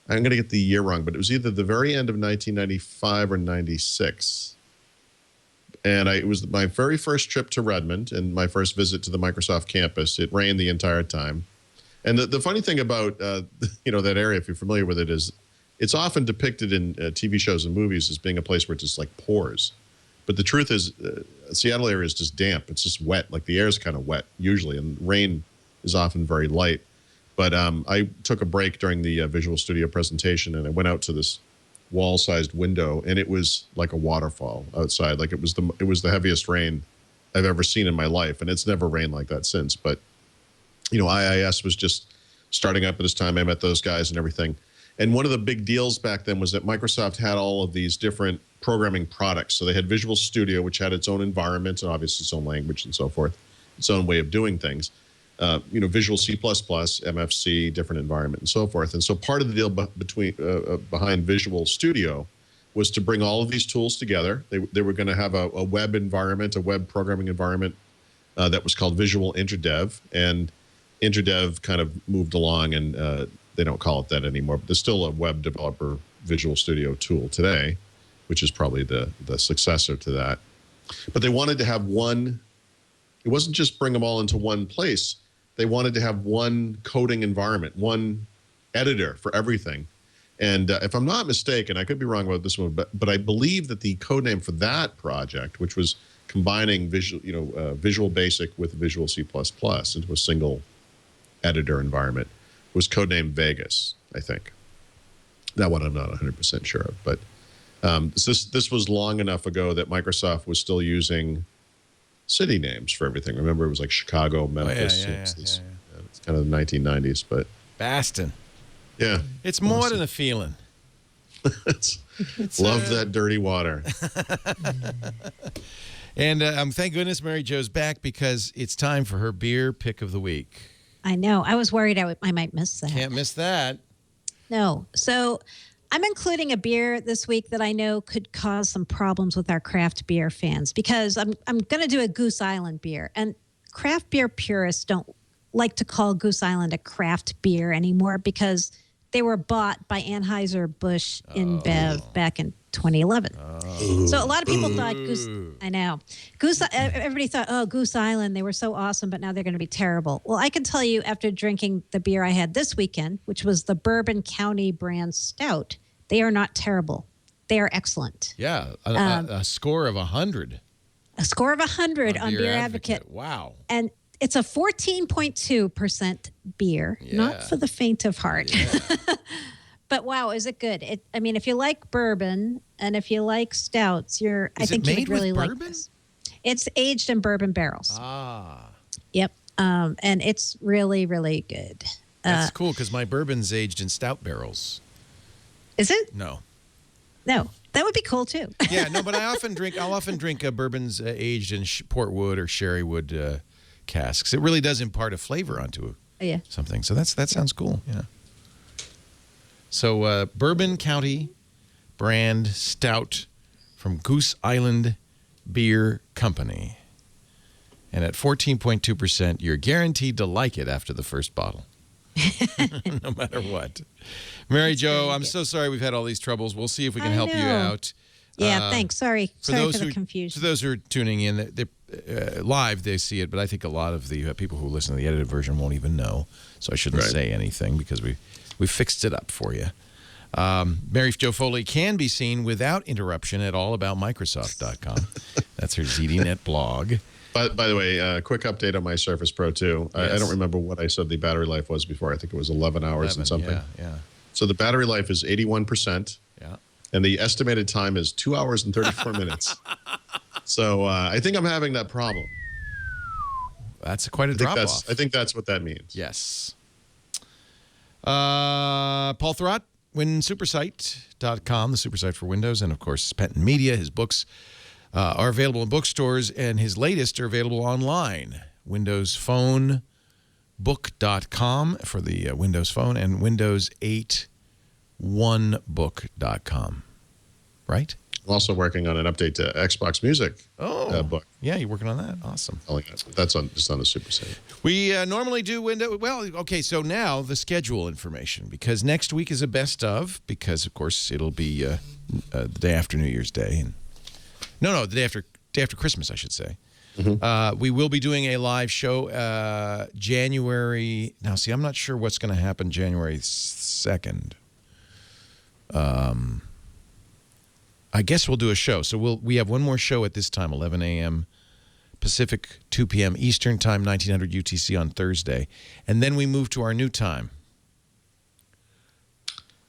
Speaker 4: going to get the year wrong, but it was either the very end of 1995 or 96. And it was my very first trip to Redmond and my first visit to the Microsoft campus. It rained the entire time. And the funny thing about that area, if you're familiar with it, is it's often depicted in TV shows and movies as being a place where it just like pours. But the truth is, Seattle area is just damp. It's just wet. Like the air is kind of wet usually, and rain is often very light. But I took a break during the Visual Studio presentation, and I went out to this wall-sized window, and it was like a waterfall outside. Like it was the heaviest rain I've ever seen in my life, and it's never rained like that since. But IIS was just starting up at this time. I met those guys and everything. And one of the big deals back then was that Microsoft had all of these different programming products. So they had Visual Studio, which had its own environment and obviously its own language and so forth, its own way of doing things. Visual C++, MFC, different environment and so forth. And so part of the deal behind Visual Studio was to bring all of these tools together. They were going to have a web environment, a web programming environment that was called Visual InterDev. And InterDev kind of moved along, and they don't call it that anymore, but there's still a web developer Visual Studio tool today, which is probably the successor to that. But they wanted to have one. It wasn't just bring them all into one place. They wanted to have one coding environment, one editor for everything. And if I'm not mistaken, I could be wrong about this one, but I believe that the code name for that project, which was combining Visual Basic with Visual C++ into a single editor environment, was codenamed Vegas, I think. That one I'm not 100% sure of. But this was long enough ago that Microsoft was still using city names for everything. Remember, it was like Chicago, Memphis. It's kind of the 1990s. But
Speaker 1: Baston.
Speaker 4: Yeah.
Speaker 1: It's more than a feeling.
Speaker 4: Love that dirty water.
Speaker 1: And thank goodness Mary Jo's back, because it's time for her beer pick of the week.
Speaker 5: I know. I was worried I might miss that.
Speaker 1: Can't miss that.
Speaker 5: No. So I'm including a beer this week that I know could cause some problems with our craft beer fans, because I'm going to do a Goose Island beer. And craft beer purists don't like to call Goose Island a craft beer anymore, because they were bought by Anheuser-Busch InBev back in 2011. So a lot of people thought everybody thought, oh, Goose Island, they were so awesome, but now they're going to be terrible. Well, I can tell you, after drinking the beer I had this weekend, which was the Bourbon County brand stout, they are not terrible. They are excellent.
Speaker 1: Yeah, a score of 100.
Speaker 5: A score of 100 on Beer Advocate.
Speaker 1: Wow.
Speaker 5: And it's a 14.2% beer, not for the faint of heart. Yeah. But wow, is it good? If you like bourbon and if you like stouts, I think you would really like this. It's aged in bourbon barrels. Yep. And it's really, really good.
Speaker 1: That's cool, because my bourbon's aged in stout barrels.
Speaker 5: Is it?
Speaker 1: No.
Speaker 5: That would be cool too.
Speaker 1: Yeah, no, but I'll often drink bourbons aged in portwood or sherrywood casks. It really does impart a flavor onto something. So that sounds cool. Yeah. So Bourbon County brand stout from Goose Island Beer Company. And at 14.2%, you're guaranteed to like it after the first bottle. No matter what. Mary Jo, I'm so sorry we've had all these troubles. We'll see if we can help you out.
Speaker 5: Yeah, thanks. Sorry for the confusion.
Speaker 1: For those who are tuning in, live, they see it, but I think a lot of the people who listen to the edited version won't even know, so I shouldn't say anything, because we fixed it up for you. Mary Jo Foley can be seen without interruption at allaboutmicrosoft.com. That's her ZDNet blog.
Speaker 4: By the way, quick update on my Surface Pro 2. Yes. I don't remember what I said the battery life was before. I think it was 11 hours and something.
Speaker 1: Yeah.
Speaker 4: So the battery life is 81%.
Speaker 1: Yeah.
Speaker 4: And the estimated time is 2 hours and 34 minutes. So I think I'm having that problem.
Speaker 1: That's quite a drop-off.
Speaker 4: I think that's what that means.
Speaker 1: Yes. Paul Thurrott, WinSupersite.com, the supersite for Windows, and, of course, Penton Media. His books are available in bookstores, and his latest are available online. Windows Phone, book.com for the Windows Phone and Windows 8 onebook.com. Right?
Speaker 4: I'm also working on an update to Xbox Music book.
Speaker 1: Yeah, you're working on that. Awesome.
Speaker 4: That's just on the Super Save.
Speaker 1: We normally do well, okay, so now the schedule information, because next week is a best of, because, of course, it'll be the day after New Year's Day. The day after Christmas, I should say. We will be doing a live show January. Now, see, I'm not sure what's going to happen January 2nd. I guess we'll do a show. So we have one more show at this time, 11 a.m. Pacific, 2 p.m. Eastern Time, 1900 UTC on Thursday. And then we move to our new time.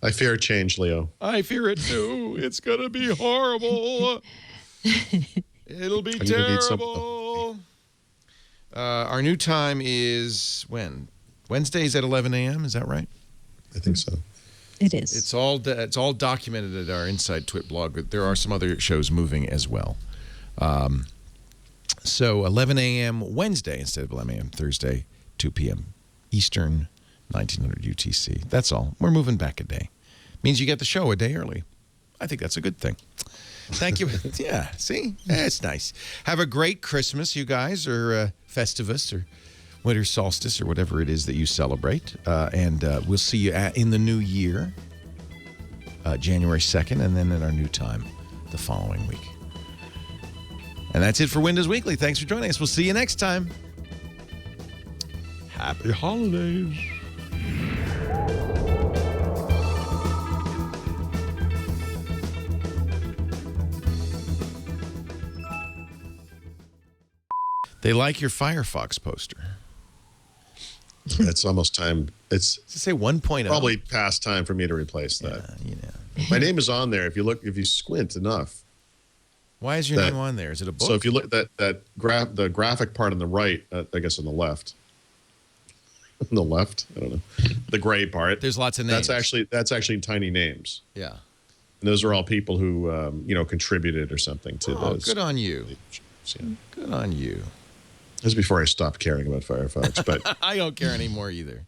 Speaker 4: I fear change, Leo.
Speaker 1: I fear it too. It's going to be horrible. It'll be terrible. Our new time is when? Wednesdays at 11 a.m., is that right?
Speaker 4: I think so.
Speaker 5: It is.
Speaker 1: It's all documented at our Inside Twit blog. But there are some other shows moving as well. So 11 a.m. Wednesday instead of 11 a.m. Thursday, 2 p.m. Eastern, 1900 UTC. That's all. We're moving back a day. Means you get the show a day early. I think that's a good thing. Thank you. Yeah, see? That's nice. Have a great Christmas, you guys, or Festivus, or winter solstice, or whatever it is that you celebrate. And we'll see you in the new year, January 2nd, and then in our new time the following week. And that's it for Windows Weekly. Thanks for joining us. We'll see you next time. Happy holidays. They like your Firefox poster.
Speaker 4: It's almost time. It's
Speaker 1: Does it say 1.0?
Speaker 4: probably past time for me to replace that.
Speaker 1: Yeah,
Speaker 4: My name is on there. If you squint enough.
Speaker 1: Why is your name on there? Is it a book?
Speaker 4: So if you look at the graphic part on the right, I guess on the left. On the left, I don't know. The gray part.
Speaker 1: There's lots of names.
Speaker 4: That's actually tiny names.
Speaker 1: Yeah.
Speaker 4: And those are all people who contributed or something to those.
Speaker 1: Good on you.
Speaker 4: Yeah.
Speaker 1: Good on you.
Speaker 4: This is before I stopped caring about Firefox, but
Speaker 1: I don't care anymore either.